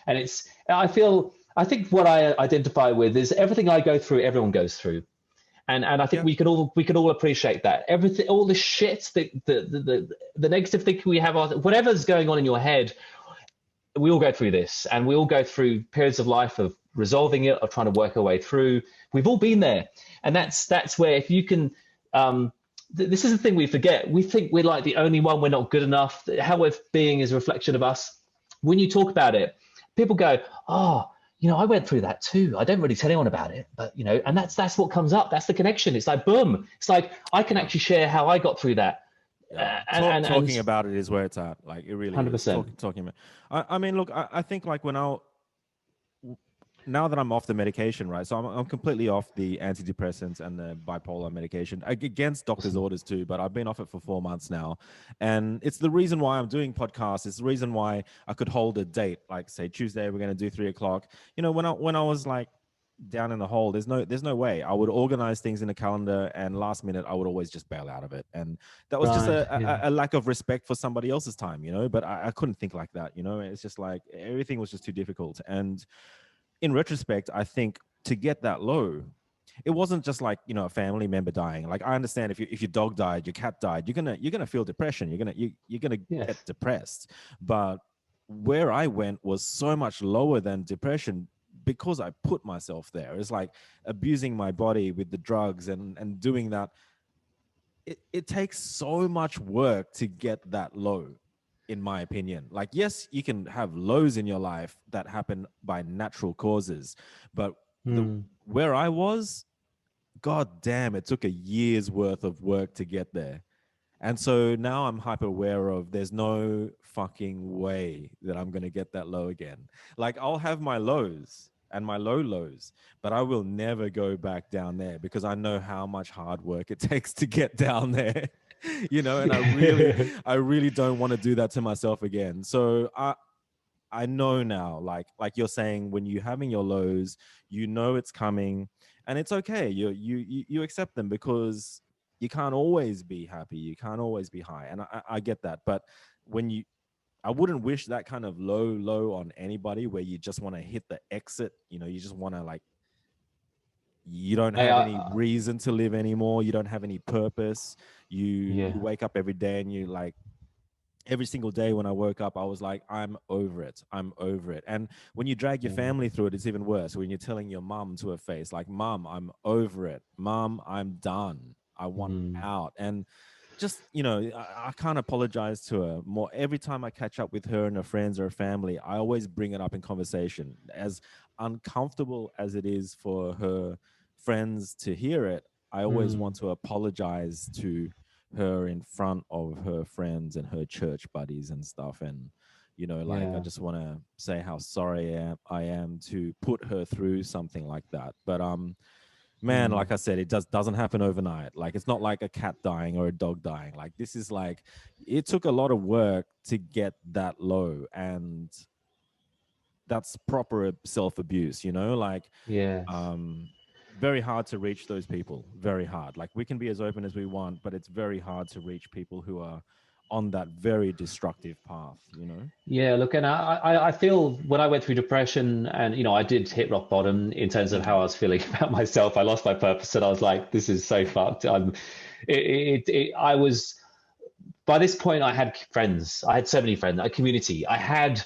it's I think what I identify with is everything I go through, everyone goes through. And I think Yeah. we can all appreciate that. Everything, all the shit, the negative thinking we have, whatever's going on in your head, we all go through this, and we all go through periods of life of resolving it, of trying to work our way through. We've all been there, and that's where if you can. This is the thing we forget. We think we're like the only one. We're not good enough. How we're being is a reflection of us. When you talk about it, people go, "Oh, you know, I went through that too. I don't really tell anyone about it, but you know," and that's what comes up. That's the connection. It's like boom. It's like I can Yeah. actually share how I got through that, Yeah. and Talking about it is where it's at. Like it really is. 100%. Talking about. I mean, look, I think like now that I'm off the medication, right? So I'm completely off the antidepressants and the bipolar medication against doctor's Awesome. orders too. But I've been off it for 4 months now, and it's the reason why I'm doing podcasts. It's the reason why I could hold a date, like say Tuesday we're going to do 3 o'clock. You know, when I was like down in the hole, there's no way I would organize things in the calendar, and last minute I would always just bail out of it, and that was just Right. Yeah. a lack of respect for somebody else's time, you know. But I couldn't think like that, you know. It's just like everything was just too difficult, and in retrospect, I think to get that low, it wasn't just like, you know, a family member dying. Like I understand if your dog died, your cat died, you're gonna feel depression. You're gonna Yes. get depressed. But where I went was so much lower than depression because I put myself there. It's like abusing my body with the drugs and doing that. It takes so much work to get that low, in my opinion. Like, yes, you can have lows in your life that happen by natural causes, but the Hmm. where I was, god damn, it took a year's worth of work to get there. And so now I'm hyper aware of there's no fucking way that I'm going to get that low again. Like I'll have my lows and my lows, but I will never go back down there because I know how much hard work it takes to get down there. You know, and I really don't want to do that to myself again. So I know now, like you're saying, when you're having your lows, you know it's coming, and it's okay. You accept them because you can't always be happy. You can't always be high, and I get that. But when you, I wouldn't wish that kind of low on anybody, where you just want to hit the exit. You know, you just want to, like, you don't have any reason to live anymore. You don't have any purpose. You wake up every day and you, like, every single day when I woke up, I was like, I'm over it. I'm over it. And when you drag your family through it, it's even worse. When you're telling your mum to her face, like, Mum, I'm over it. Mum, I'm done. I want out. And just, you know, I can't apologize to her more. Every time I catch up with her and her friends or her family, I always bring it up in conversation. As uncomfortable as it is for her friends to hear it, I always want to apologize to her in front of her friends and her church buddies and stuff. And, you know, like, I just want to say how sorry I am to put her through something like that. But man, like I said, it doesn't happen overnight. Like, it's not like a cat dying or a dog dying. Like, this is like, it took a lot of work to get that low, and that's proper self-abuse, you know, like, very hard to reach those people. Very hard. Like, we can be as open as we want, but it's very hard to reach people who are on that very destructive path, you know? Yeah, look, and I feel when I went through depression, and, you know, I did hit rock bottom in terms of how I was feeling about myself. I lost my purpose, and I was like, this is so fucked. I was, by this point, I had friends. I had so many friends, a community. I had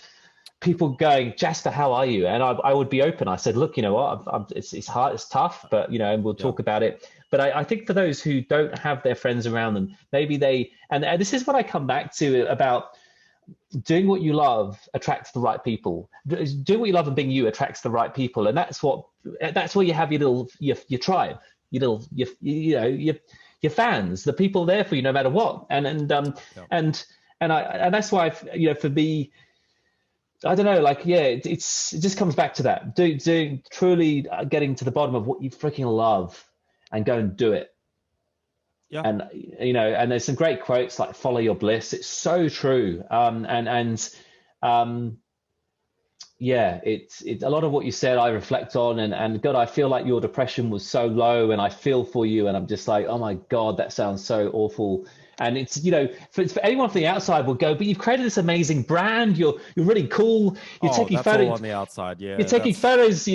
people going, Jasper, how are you? And I would be open. I said, look, you know what, it's hard, it's tough, but, you know, and we'll talk about it. But I think for those who don't have their friends around them, maybe they, and this is what I come back to about doing what you love attracts the right people. Doing what you love and being you attracts the right people. And that's where you have your tribe, your fans, the people there for you no matter what. And that's why, you know, for me, I don't know, like, it just comes back to that. Doing truly getting to the bottom of what you freaking love and go and do it. Yeah. And, you know, and there's some great quotes like "follow your bliss." It's so true. It's a lot of what you said I reflect on, and God, I feel like your depression was so low, and I feel for you, and I'm just like, oh my God, that sounds so awful. And it's, you know, for anyone from the outside will go, but you've created this amazing brand. You're really cool. You're taking photos all on the outside. Yeah. You're taking photos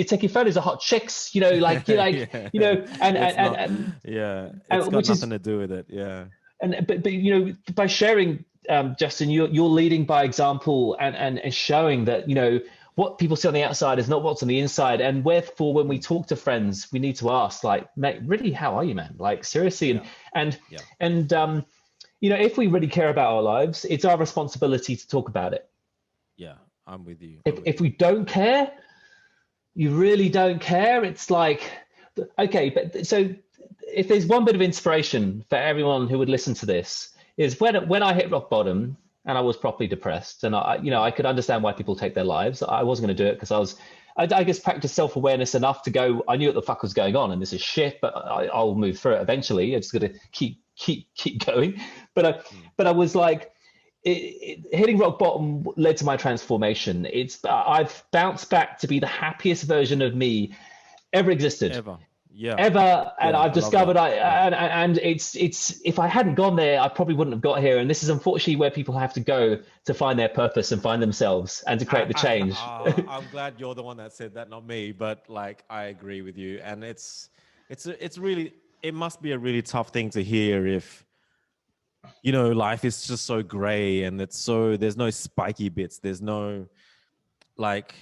of hot chicks, you know, like you're like, you know, it's got nothing to do with it. Yeah. But you know, by sharing, Justin, you're leading by example, and showing that, you know, what people see on the outside is not what's on the inside. And wherefore, when we talk to friends, we need to ask, like, mate, really, how are you, man? Like, seriously. And you know, if we really care about our lives, it's our responsibility to talk about it. Yeah, I'm with you. If we don't care, you really don't care. It's like, okay, but so if there's one bit of inspiration for everyone who would listen to this, is when I hit rock bottom and I was properly depressed, and I could understand why people take their lives. I wasn't going to do it because I guess practice self-awareness enough to go, I knew what the fuck was going on, and this is shit, but I'll move through it eventually. I just got to keep going. But I was like, hitting rock bottom led to my transformation. I've bounced back to be the happiest version of me ever existed. Ever. And I've discovered it's if I hadn't gone there, I probably wouldn't have got here. And this is unfortunately where people have to go to find their purpose and find themselves and to create the change. I'm glad you're the one that said that, not me. But like, I agree with you, and it's really, it must be a really tough thing to hear if, you know, life is just so gray and there's no spiky bits. There's no, like,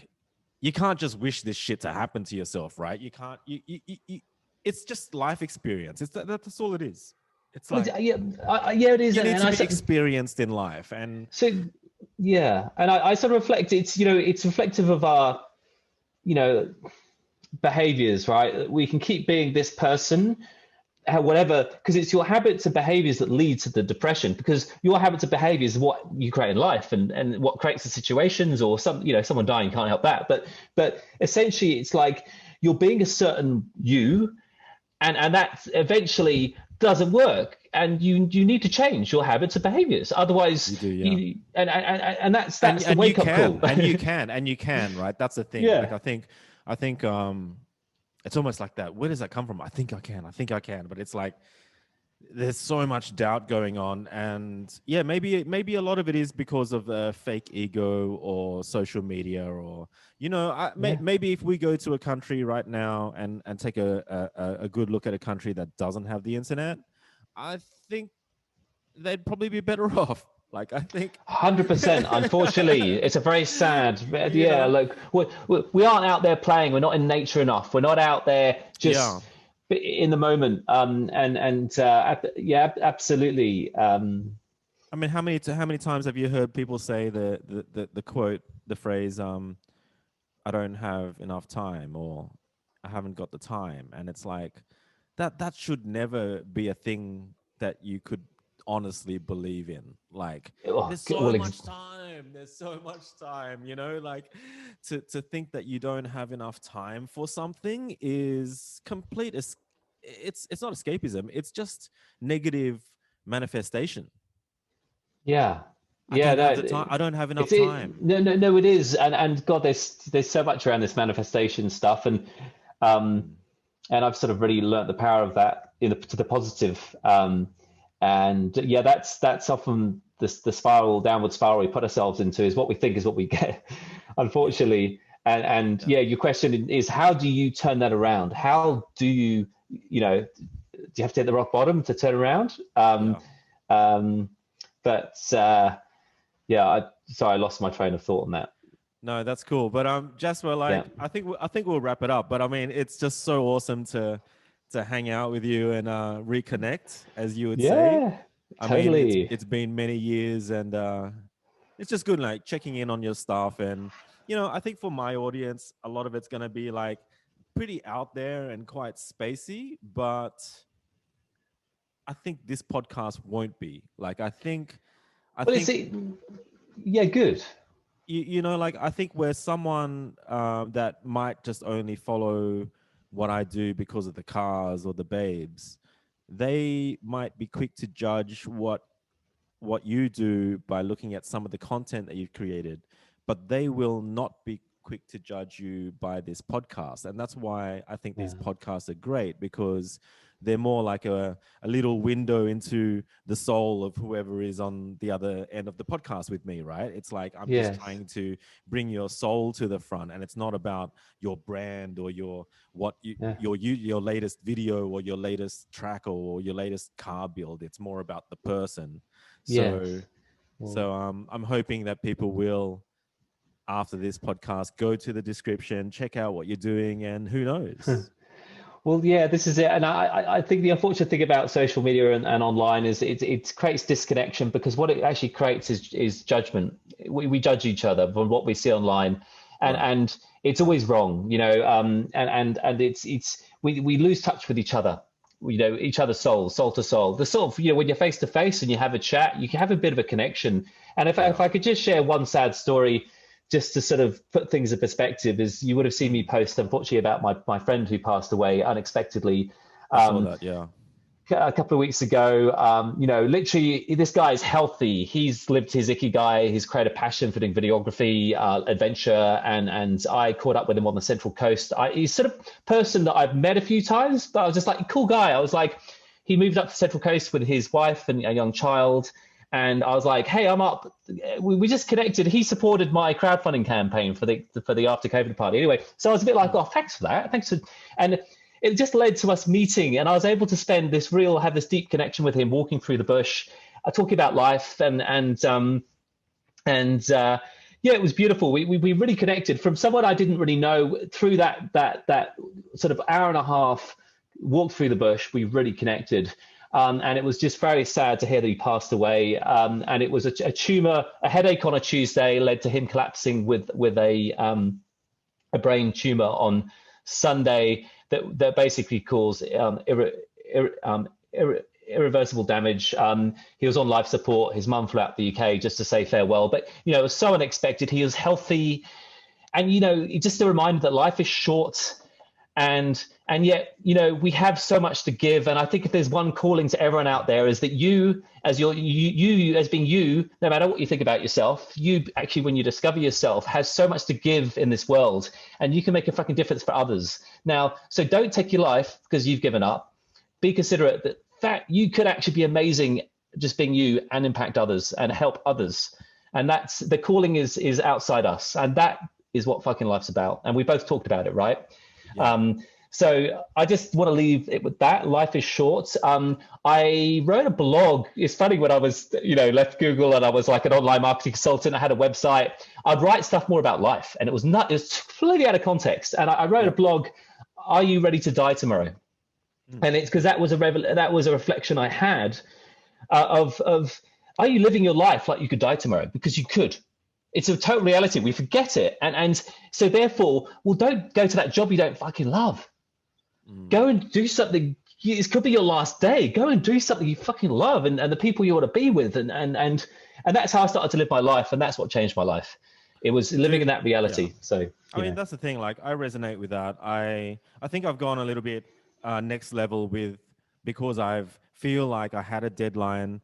you can't just wish this shit to happen to yourself, right? You can't, it's just life experience. That's all it is. It's like, it is. You need to be experienced in life. And so, yeah. And I sort of reflect, it's, you know, it's reflective of our, you know, behaviors, right? We can keep being this person, whatever, because it's your habits and behaviors that lead to the depression, because your habits and behaviors is what you create in life, and what creates the situations, or someone dying can't help that. But essentially it's like you're being a certain you, and that eventually doesn't work, and you need to change your habits and behaviors. Otherwise, you do, yeah. And that's the wake up call. and you can, right? That's the thing. Yeah. Like, I think it's almost like that. Where does that come from? I think I can, but it's like, there's so much doubt going on, and yeah, maybe a lot of it is because of fake ego or social media, or Yeah. maybe if we go to a country right now and take a good look at a country that doesn't have the internet, I think they'd probably be better off. Like, I think 100%. Unfortunately, it's a very sad. you Yeah, know like we aren't out there playing. We're not in nature enough. We're not out there yeah. just in the moment. Yeah, absolutely. I mean, how many times have you heard people say the quote, the phrase, I don't have enough time, or I haven't got the time. And it's like that should never be a thing that you could honestly believe in. Like, Oh, there's so well, much time. There's so much time, like to think that you don't have enough time for something is complete. It's not escapism. It's just negative manifestation. yeah, I yeah. don't have the That time. I don't have enough it's it. time. No. It is, and God, there's so much around this manifestation stuff, um, Mm. and I've sort of really learnt the power of that to the positive. And yeah, that's often the spiral, downward spiral we put ourselves into, is what we think is what we get, Yeah, unfortunately. And yeah, yeah, your question is, how do you turn that around? How do you, do you have to hit the rock bottom to turn around? yeah. Um, but yeah, sorry, I lost my train of thought on that. No, that's cool. But Jasper, Yeah, like, I think we'll wrap it up. But I mean, it's just so awesome to hang out with you and reconnect, as you would say. yeah, I mean, totally. it's been many years, and it's just good, like, checking in on your stuff. And I think for my audience, a lot of it's gonna be like pretty out there and quite spacey, but I think this podcast won't be. Like, I Well, it's think yeah, good. like, I think we're someone that might just only follow what I do because of the cars or the babes. They might be quick to judge what you do by looking at some of the content that you've created, but they will not be quick to judge you by this podcast. And that's why I think Yeah. these podcasts are great, because they're more like a little window into the soul of whoever is on the other end of the podcast with me, right? It's like I'm just Yes. trying to bring your soul to the front, and it's not about your brand or Yeah. your latest video or your latest track or your latest car build. It's more about the person. Yes. So Well, I'm hoping that people will, after this podcast, go to the description, check out what you're doing, and who knows? well, yeah, this is it. And I think the unfortunate thing about social media and online is it creates disconnection, because what it actually creates is judgment. We judge each other from what we see online, Right. and it's always wrong, and we lose touch with each other. Each other's soul to soul. The sort of, when you're face to face and you have a chat, you can have a bit of a connection. And if Yeah. I could just share one sad story, just to sort of put things in perspective, is you would have seen me Mm. post, unfortunately, about my friend who passed away unexpectedly I saw um, that. Yeah. a couple of weeks ago. Literally, this guy is healthy. He's lived his ikigai. He's created a passion for doing videography, adventure, and I caught up with him on the Central Coast. He's sort of person that I've met a few times, but I was just like, cool guy. I was like, he moved up to Central Coast with his wife and a young child. And I was like, "Hey, I'm up." We just connected. He supported my crowdfunding campaign for the after COVID party. Anyway, so I was a bit like, Mm. "Oh, thanks for that. Thanks for," and it just led to us meeting, and I was able to have this deep connection with him, walking through the bush, talking about life, and yeah, it was beautiful. We really connected from someone I didn't really know through that sort of hour and a half walk through the bush. We really connected. And it was just very sad to hear that he passed away. And it was a tumor, a headache on a Tuesday led to him collapsing with a brain tumor on Sunday that basically caused irreversible damage. He was on life support. His mum flew out to the UK just to say farewell. But it was so unexpected. He was healthy, and just a reminder that life is short. And yet, we have so much to give. And I think if there's one calling to everyone out there, is that you as being you, no matter what you think about yourself, you actually, when you discover yourself, has so much to give in this world, and you can make a fucking difference for others. Now, so don't take your life because you've given up. Be considerate that that you could actually be amazing just being you and impact others and help others. And that's the calling is outside us. And that is what fucking life's about. And we both talked about it, right? Yeah. So I just want to leave it with that. Life is short. I wrote a blog. It's funny, when I was, left Google and I was like an online marketing consultant, I had a website. I'd write stuff more about life, and it was completely out of context. And I wrote a blog. Are you ready to die tomorrow? And it's because that was a reflection I had of are you living your life like you could die tomorrow? Because you could. It's a total reality. We forget it, and so therefore, well, don't go to that job you don't fucking love. Go and do something. It could be your last day. Go and do something you fucking love, and the people you want to be with, and that's how I started to live my life, and that's what changed my life. It was living in that reality. Yeah. So I mean, that's the thing. Like, I resonate with that. I think I've gone a little bit next level because I feel like I had a deadline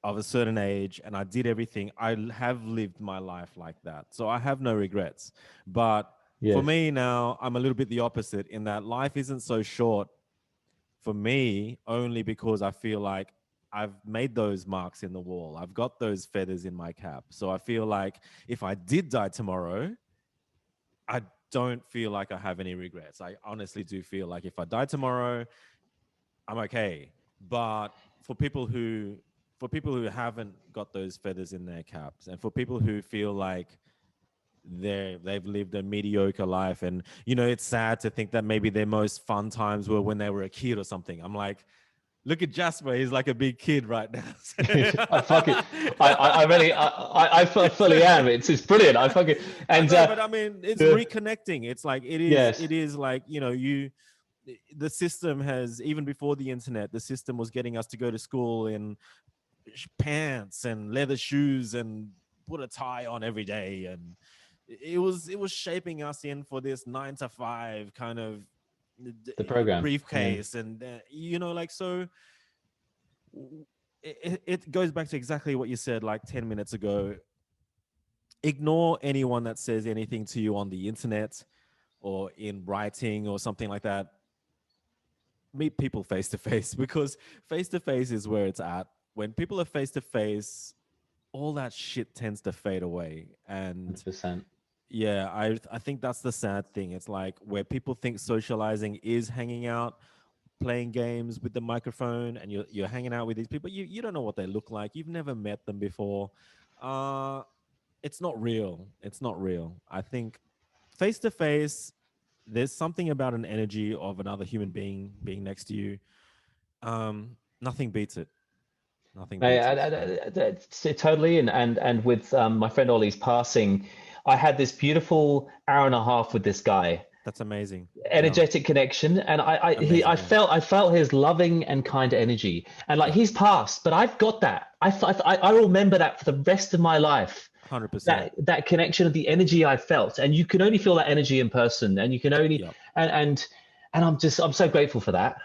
of a certain age and I did everything. I have lived my life like that, so I have no regrets. But for me now, I'm a little bit the opposite, in that life isn't so short for me only because I feel like I've made those marks in the wall. I've got those feathers in my cap. So I feel like if I did die tomorrow, I don't feel like I have any regrets. I honestly do feel like if I die tomorrow, I'm okay. But for people who haven't got those feathers in their caps, and for people who feel like they've lived a mediocre life, and it's sad to think that maybe their most fun times were when they were a kid or something. I'm like, look at Jasper, he's like a big kid right now. I fully am. It's brilliant. But I mean, it's reconnecting. It's like it is like, the system has, even before the internet, the system was getting us to go to school in pants and leather shoes and put a tie on every day, and it was shaping us in for this 9 to 5 kind of the program briefcase. And so it goes back to exactly what you said like 10 minutes ago. Ignore anyone that says anything to you on the internet or in writing or something like that. Meet people face to face, because face to face is where it's at. When people are face to face, all that shit tends to fade away. And 100%. Yeah, I think that's the sad thing. It's like where people think socializing is hanging out, playing games with the microphone, and you're hanging out with these people. You don't know what they look like. You've never met them before. It's not real. It's not real. I think face to face, there's something about an energy of another human being next to you. Nothing beats it. Nothing beats it. Totally. And with my friend Ollie's passing, I had this beautiful hour and a half with this guy. That's amazing. Energetic connection, and I felt his loving and kind energy, and like he's passed, but I've got that. I remember that for the rest of my life. 100%. That connection of the energy I felt, and you can only feel that energy in person, and you can only and I'm so grateful for that.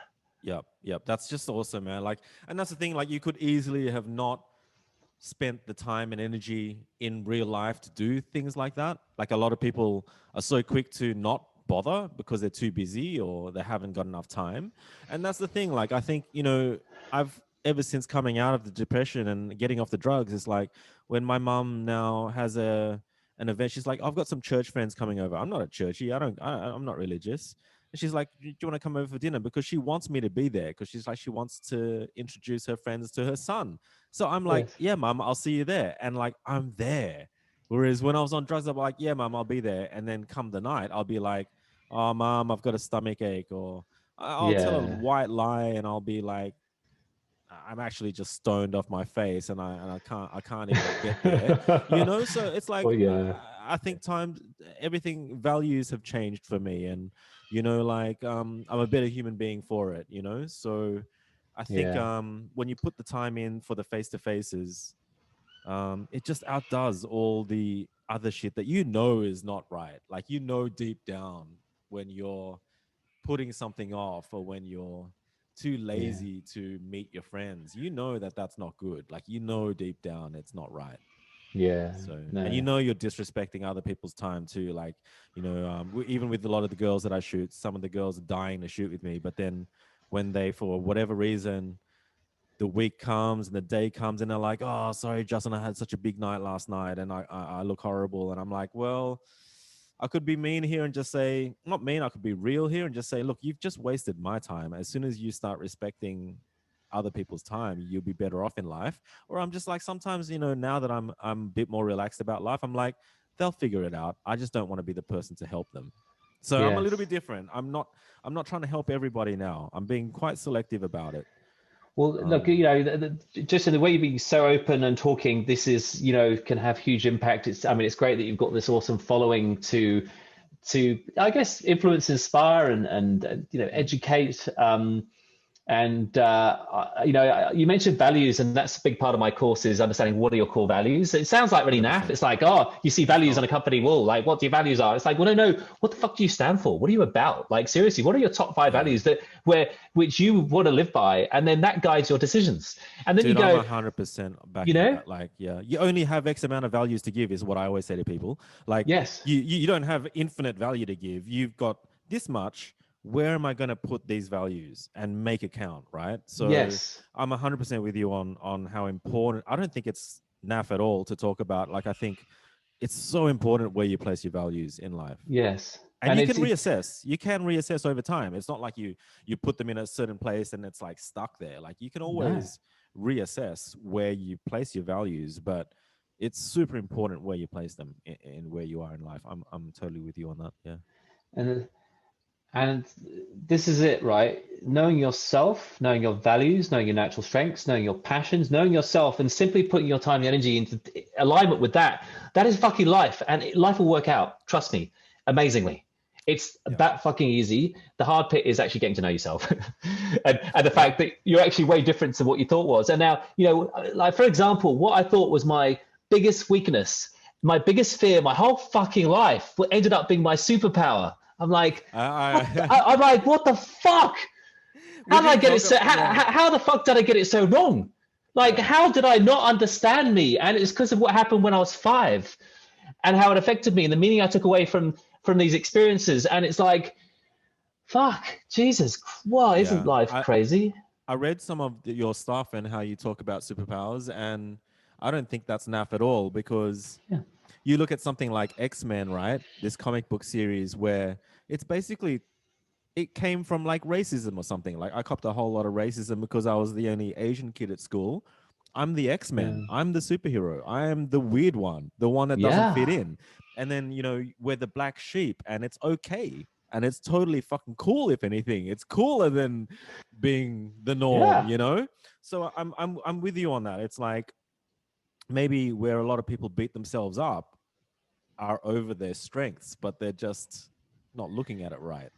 Yep. That's just awesome, man. Like, and that's the thing. Like, you could easily have not spent the time and energy in real life to do things like that. Like, a lot of people are so quick to not bother because they're too busy or they haven't got enough time. And that's the thing. Like, I think, I've ever since coming out of the depression and getting off the drugs, it's like when my mum now has an event, she's like, I've got some church friends coming over. I'm not a churchy. I'm not religious. And she's like, do you want to come over for dinner? Because she wants me to be there, because she's like, she wants to introduce her friends to her son. So I'm like, yeah, mum, I'll see you there. And like, I'm there. Whereas when I was on drugs, I'm like, yeah, mum, I'll be there. And then come the night, I'll be like, oh, mum, I've got a stomach ache. Or I'll tell a white lie, and I'll be like, I'm actually just stoned off my face, and I can't even get there. So it's like, I think everything, values have changed for me, and I'm a better human being for it. So I think when you put the time in for the face to faces, it just outdoes all the other shit that is not right. Like, deep down when you're putting something off, or when you're too lazy to meet your friends, that that's not good. Like, deep down it's not right. And you're disrespecting other people's time too. Like, even with a lot of the girls that I shoot, some of the girls are dying to shoot with me, but then when they, for whatever reason, the week comes and the day comes and they're like, oh, sorry, Justin, I had such a big night last night and I look horrible. And I'm like, well, I could be mean here and just say, not mean, I could be real here and just say, look, you've just wasted my time. As soon as you start respecting other people's time, you'll be better off in life. Or I'm just like, sometimes, now that I'm a bit more relaxed about life, I'm like, they'll figure it out. I just don't want to be the person to help them. So I'm a little bit different. I'm not trying to help everybody now. I'm being quite selective about it. Well, look, just in the way you're being so open and talking, this is, can have huge impact. It's great that you've got this awesome following to, I guess, influence, inspire, and educate. You mentioned values, and that's a big part of my course is understanding what are your core values. It sounds like really naff. It's like, oh, you see values on a company wall, like what your values are. It's like, well, no, what the fuck do you stand for? What are you about? Like, seriously, what are your top 5 values which you want to live by? And then that guides your decisions. And then you go, I'm 100% back. That. Like, yeah, you only have X amount of values to give is what I always say to people. Like, yes, you don't have infinite value to give. You've got this much. Where am I going to put these values and make it count, right? So yes. I'm 100% with you on how important. I don't think it's naff at all to talk about. Like, I think it's so important where you place your values in life. Yes. And you can reassess. You can reassess over time. It's not like you put them in a certain place and it's like stuck there. Like, you can always reassess where you place your values, but it's super important where you place them in where you are in life. I'm totally with you on that. Yeah. And this is it, right? Knowing yourself, knowing your values, knowing your natural strengths, knowing your passions, knowing yourself, and simply putting your time and energy into alignment with that is fucking life. And life will work out, trust me, amazingly. It's that fucking easy. The hard bit is actually getting to know yourself and the fact that you're actually way different to what you thought was. And now, like, for example, what I thought was my biggest weakness, my biggest fear, my whole fucking life, what ended up being my superpower. I'm like, I'm like, what the fuck? How did I get it so? How the fuck did I get it so wrong? Like, how did I not understand me? And it's because of what happened when I was 5, and how it affected me, and the meaning I took away from these experiences. And it's like, fuck, Jesus, wow, isn't life crazy? I read some of your stuff and how you talk about superpowers, and I don't think that's naff at all because. Yeah. You look at something like X-Men, right? This comic book series where it's basically, it came from like racism or something. Like, I copped a whole lot of racism because I was the only Asian kid at school. I'm the X-Men. I'm the superhero. I am the weird one, the one that doesn't fit in. And then, we're the black sheep, and it's okay. And it's totally fucking cool, if anything. It's cooler than being the norm, So I'm with you on that. It's like, maybe where a lot of people beat themselves up are over their strengths, but they're just not looking at it right.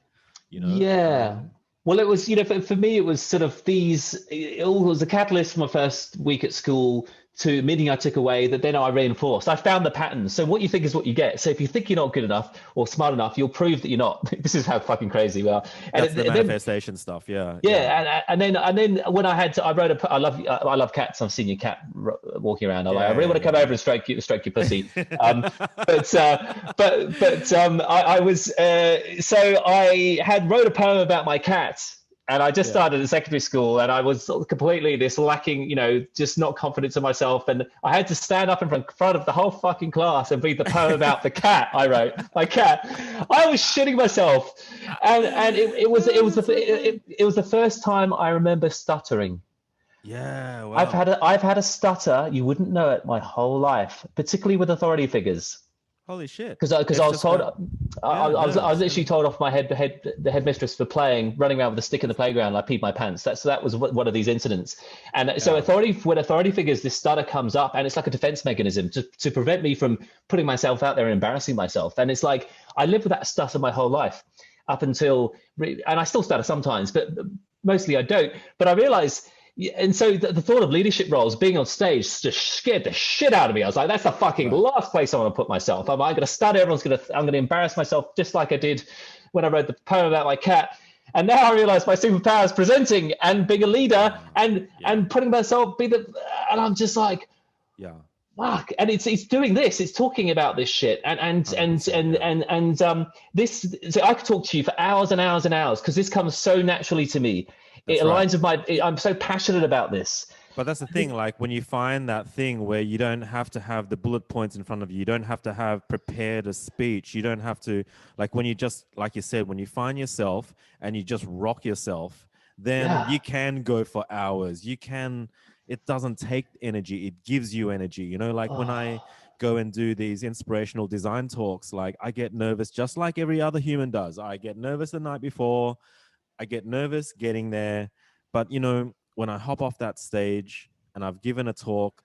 Yeah. Well, it was, for me, it was sort of it was a catalyst for my first week at school to meaning I took away that then I reinforced. I found the pattern. So what you think is what you get. So if you think you're not good enough or smart enough, you'll prove that you're not. This is how fucking crazy we are. And that's the manifestation stuff. Yeah. And then when I wrote I love cats. I've seen your cat walking around. I really want to come over and stroke your pussy. I had wrote a poem about my cat. And I just started at secondary school, and I was completely lacking, just not confidence in myself. And I had to stand up in front of the whole fucking class and read the poem about the cat I wrote. My cat. I was shitting myself, and it was the first time I remember stuttering. Yeah, wow. I've had a stutter. You wouldn't know it my whole life, particularly with authority figures. Holy shit! Because I was told, I was literally told off my the headmistress for running around with a stick in the playground. I peed my pants. That was one of these incidents. And so when authority figures, this stutter comes up, and it's like a defense mechanism to prevent me from putting myself out there and embarrassing myself. And it's like I lived with that stutter my whole life up until, and I still stutter sometimes, but mostly I don't. But I realized. And so the thought of leadership roles, being on stage, just scared the shit out of me. I was like, that's the fucking last place I want to put myself. I'm going to stutter. I'm going to embarrass myself just like I did when I wrote the poem about my cat. And now I realize my superpower is presenting and being a leader and putting myself and I'm just like, fuck. And it's doing this. It's talking about this shit. And this. So I could talk to you for hours and hours and hours because this comes so naturally to me. it That's right. aligns with I'm so passionate about this. But that's the thing, like when you find that thing where you don't have to have the bullet points in front of you, you don't have to have prepared a speech, you don't have to, like when you just, like you said, when you find yourself and you just rock yourself, then Yeah. you can go for hours. You can, it doesn't take energy, it gives you energy. You know, like when I Oh, go and do these inspirational design talks, like I get nervous just like every other human does. I get nervous the night before, I get nervous getting there, but you know, when I hop off that stage and I've given a talk,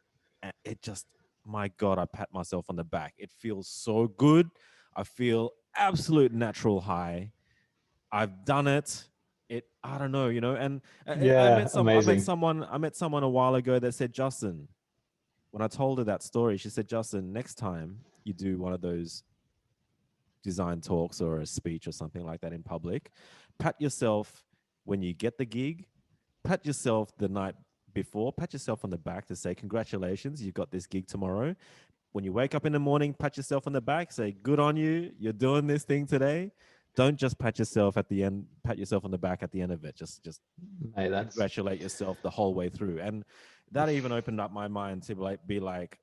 it just, my God, I pat myself on the back. It feels so good. I feel absolute natural high. I've done it. I don't know, you know, and yeah, amazing. I met someone a while ago that said, Justin, when I told her that story, she said, Justin, next time you do one of those design talks or a speech or something like that in public, pat yourself when you get the gig, pat yourself the night before, pat yourself on the back to say, congratulations, you got this gig tomorrow. When you wake up in the morning, pat yourself on the back, say, good on you, you're doing this thing today. Don't just pat yourself at the end, pat yourself on the back at the end of it. Just Mate, that's congratulate yourself the whole way through. And that even opened up my mind to like be like,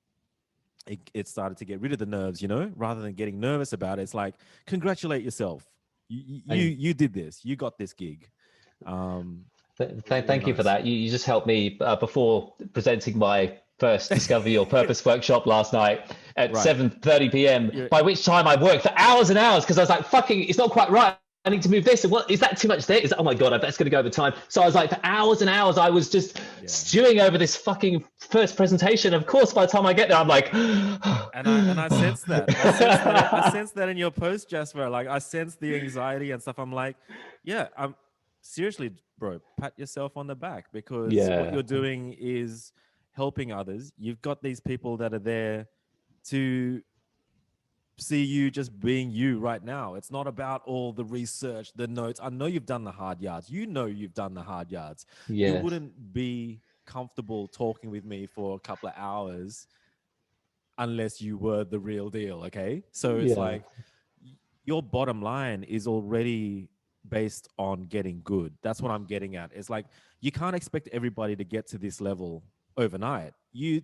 it started to get rid of the nerves, you know, rather than getting nervous about it. It's like, congratulate yourself. You did this. You got this gig. It was really Thank you for nice. that. You just helped me before presenting my first Discover Your Purpose workshop last night at Right. 7:30 p.m. You're, By which time I worked for hours and hours because I was like, "Fucking, it's not quite right. I need to move this." And what is that too much there? Is that, oh my god, that's going to go over time. So I was like, for hours and hours, I was just yeah. stewing over this fucking first presentation. Of course, by the time I get there, I'm like, And I sense that. I sense that in your post, Jasper. Like I sense the anxiety and stuff. I'm like, yeah, I'm seriously, bro, pat yourself on the back because what yeah, you're doing is helping others. You've got these people that are there to see you just being you right now. It's not about all the research, the notes. I know you've done the hard yards. You know you've done the hard yards. You yes, wouldn't be comfortable talking with me for a couple of hours unless you were the real deal. Okay. So it's yeah, like your bottom line is already based on getting good. That's what I'm getting at. It's like you can't expect everybody to get to this level overnight. You've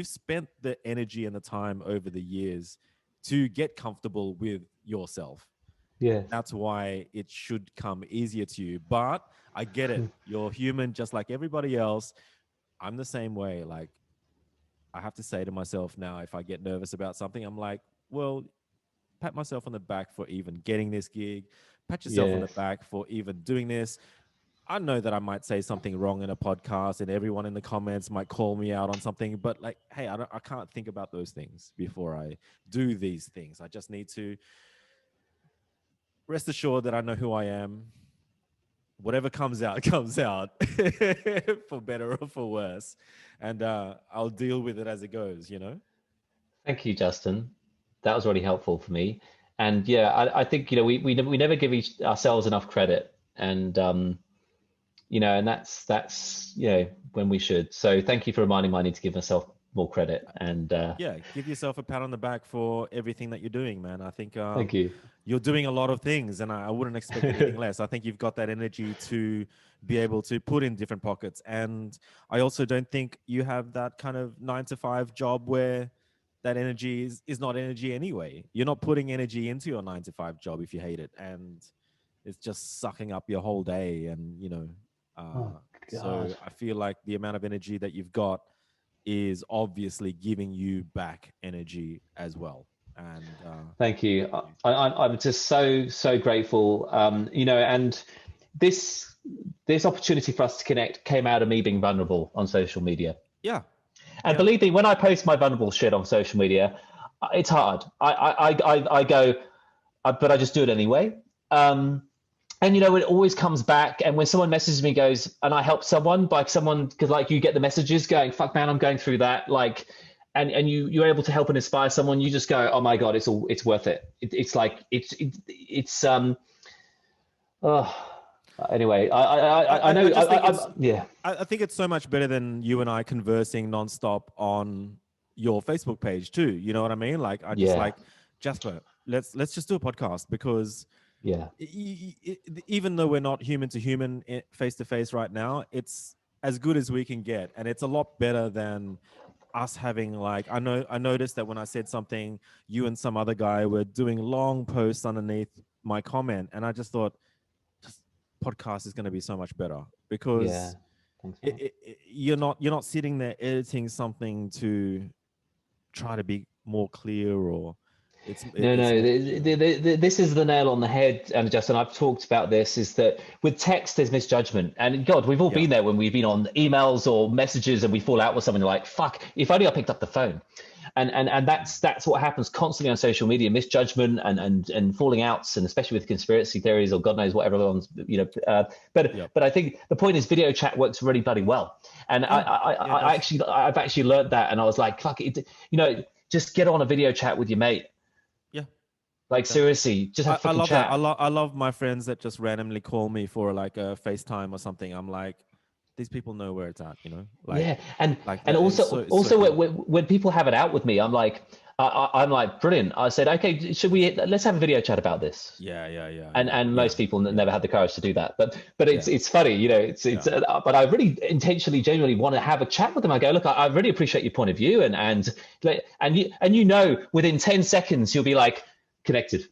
spent the energy and the time over the years to get comfortable with yourself. yes. That's why it should come easier to you. But I get it. You're human just like everybody else. I'm the same way. Like I have to say to myself now, if I get nervous about something, I'm like, well, pat myself on the back for even getting this gig, pat yourself on the Yes. back for even doing this. I know that I might say something wrong in a podcast and everyone in the comments might call me out on something, but like, hey, I can't think about those things before I do these things. I just need to rest assured that I know who I am. Whatever comes out, comes out for better or for worse. And I'll deal with it as it goes, you know? Thank you, Justin. That was really helpful for me. And yeah, I think we never give ourselves enough credit, and and that's when we should. So thank you for reminding me I need to give myself more credit. And Yeah, give yourself a pat on the back for everything that you're doing, man. I think thank you. you're doing a lot of things, and I wouldn't expect anything less. I think you've got that energy to be able to put in different pockets. And I also don't think you have that kind of 9 to 5 job where that energy is not energy anyway. You're not putting energy into your 9 to 5 job if you hate it. And it's just sucking up your whole day. And, Oh so God. I feel like the amount of energy that you've got is obviously giving you back energy as well. And Thank you. thank you. I'm just so grateful. And this this opportunity for us to connect came out of me being vulnerable on social media. Yeah. And Yeah. believe me, when I post my vulnerable shit on social media, it's hard. I go, but I just do it anyway. And it always comes back. And when someone messages me, goes, and I help someone, like someone, because like you get the messages going, fuck man, I'm going through that. Like, and you're able to help and inspire someone. You just go, oh my god, it's worth it. It's like it's oh. Anyway, I know I just think it's yeah. I think it's so much better than you and I conversing nonstop on your Facebook page too. You know what I mean? Like I just Yeah. like Jasper, let's just do a podcast because Yeah. Even though we're not human to human face to face right now, it's as good as we can get, and it's a lot better than us having like I noticed that when I said something, you and some other guy were doing long posts underneath my comment, and I just thought, just podcast is going to be so much better Yeah. because Thanks, man. you're not sitting there editing something to try to be more clear, or No, it's no, more. this is the nail on the head, Justin. I've talked about this, is that with text, there's misjudgment. And God, we've all Yeah. been there when we've been on emails or messages and we fall out with someone like, fuck, if only I picked up the phone. And that's what happens constantly on social media, misjudgment and falling outs, and especially with conspiracy theories or God knows what everyone's, but I think the point is video chat works really bloody well. And I've actually learned that, and I was like, fuck it, just get on a video chat with your mate. Yeah. Like seriously, just have a I fucking love chat. that. I love my friends that just randomly call me for like a FaceTime or something. I'm like, these people know where it's at, Like, Yeah, and like and that. It's so cool. when people have it out with me, I'm like, I'm like, brilliant. I said, okay, let's have a video chat about this. And most people never had the courage to do that, but it's funny, but I really intentionally, genuinely want to have a chat with them. I go, look, I really appreciate your point of view, and within 10 seconds you'll be like connected.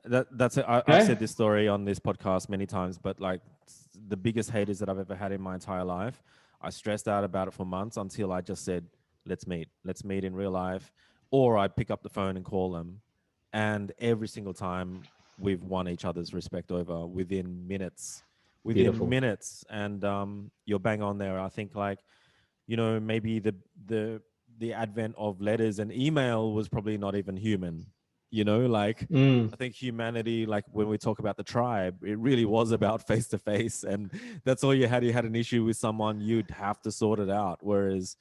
That's it. I've said this story on this podcast many times, but like the biggest haters that I've ever had in my entire life, I stressed out about it for months until I just said, let's meet in real life, or I pick up the phone and call them, and every single time we've won each other's respect over within minutes. Beautiful. And you're bang on there. I think like, maybe the advent of letters and email was probably not even human. Like I think humanity, like when we talk about the tribe, it really was about face to face, and that's all you had. You had an issue with someone, you'd have to sort it out. Whereas,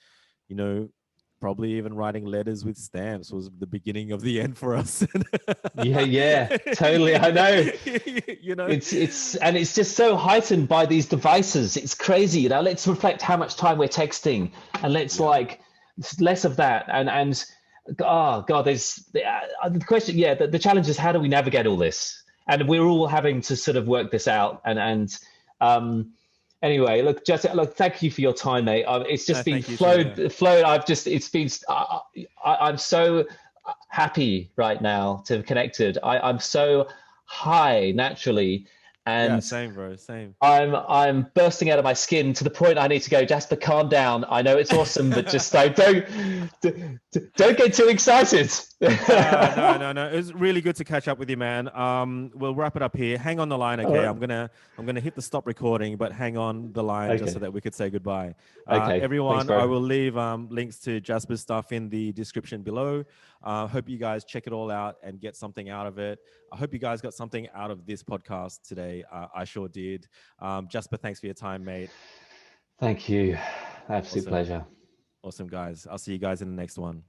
probably even writing letters with stamps was the beginning of the end for us. Yeah, totally. I know. It's just so heightened by these devices. It's crazy. Let's reflect how much time we're texting, and let's like less of that. And oh God, there's the question. Yeah, the challenge is how do we navigate all this? And we're all having to sort of work this out. Anyway, look, thank you for your time, mate. It's just been flowed. I'm so happy right now to have connected. I'm so high naturally, and same, bro, same. I'm bursting out of my skin to the point I need to go, Jasper, calm down. I know it's awesome, but just like don't get too excited. No. It was really good to catch up with you, man. We'll wrap it up here. Hang on the line, okay? Right. I'm gonna hit the stop recording, but hang on the line just so that we could say goodbye. Okay. Everyone, Thanks, I will leave links to Jasper's stuff in the description below. Hope you guys check it all out and get something out of it. I hope you guys got something out of this podcast today. I sure did. Jasper, thanks for your time, mate. Thank you. Absolute pleasure. Awesome, guys. I'll see you guys in the next one.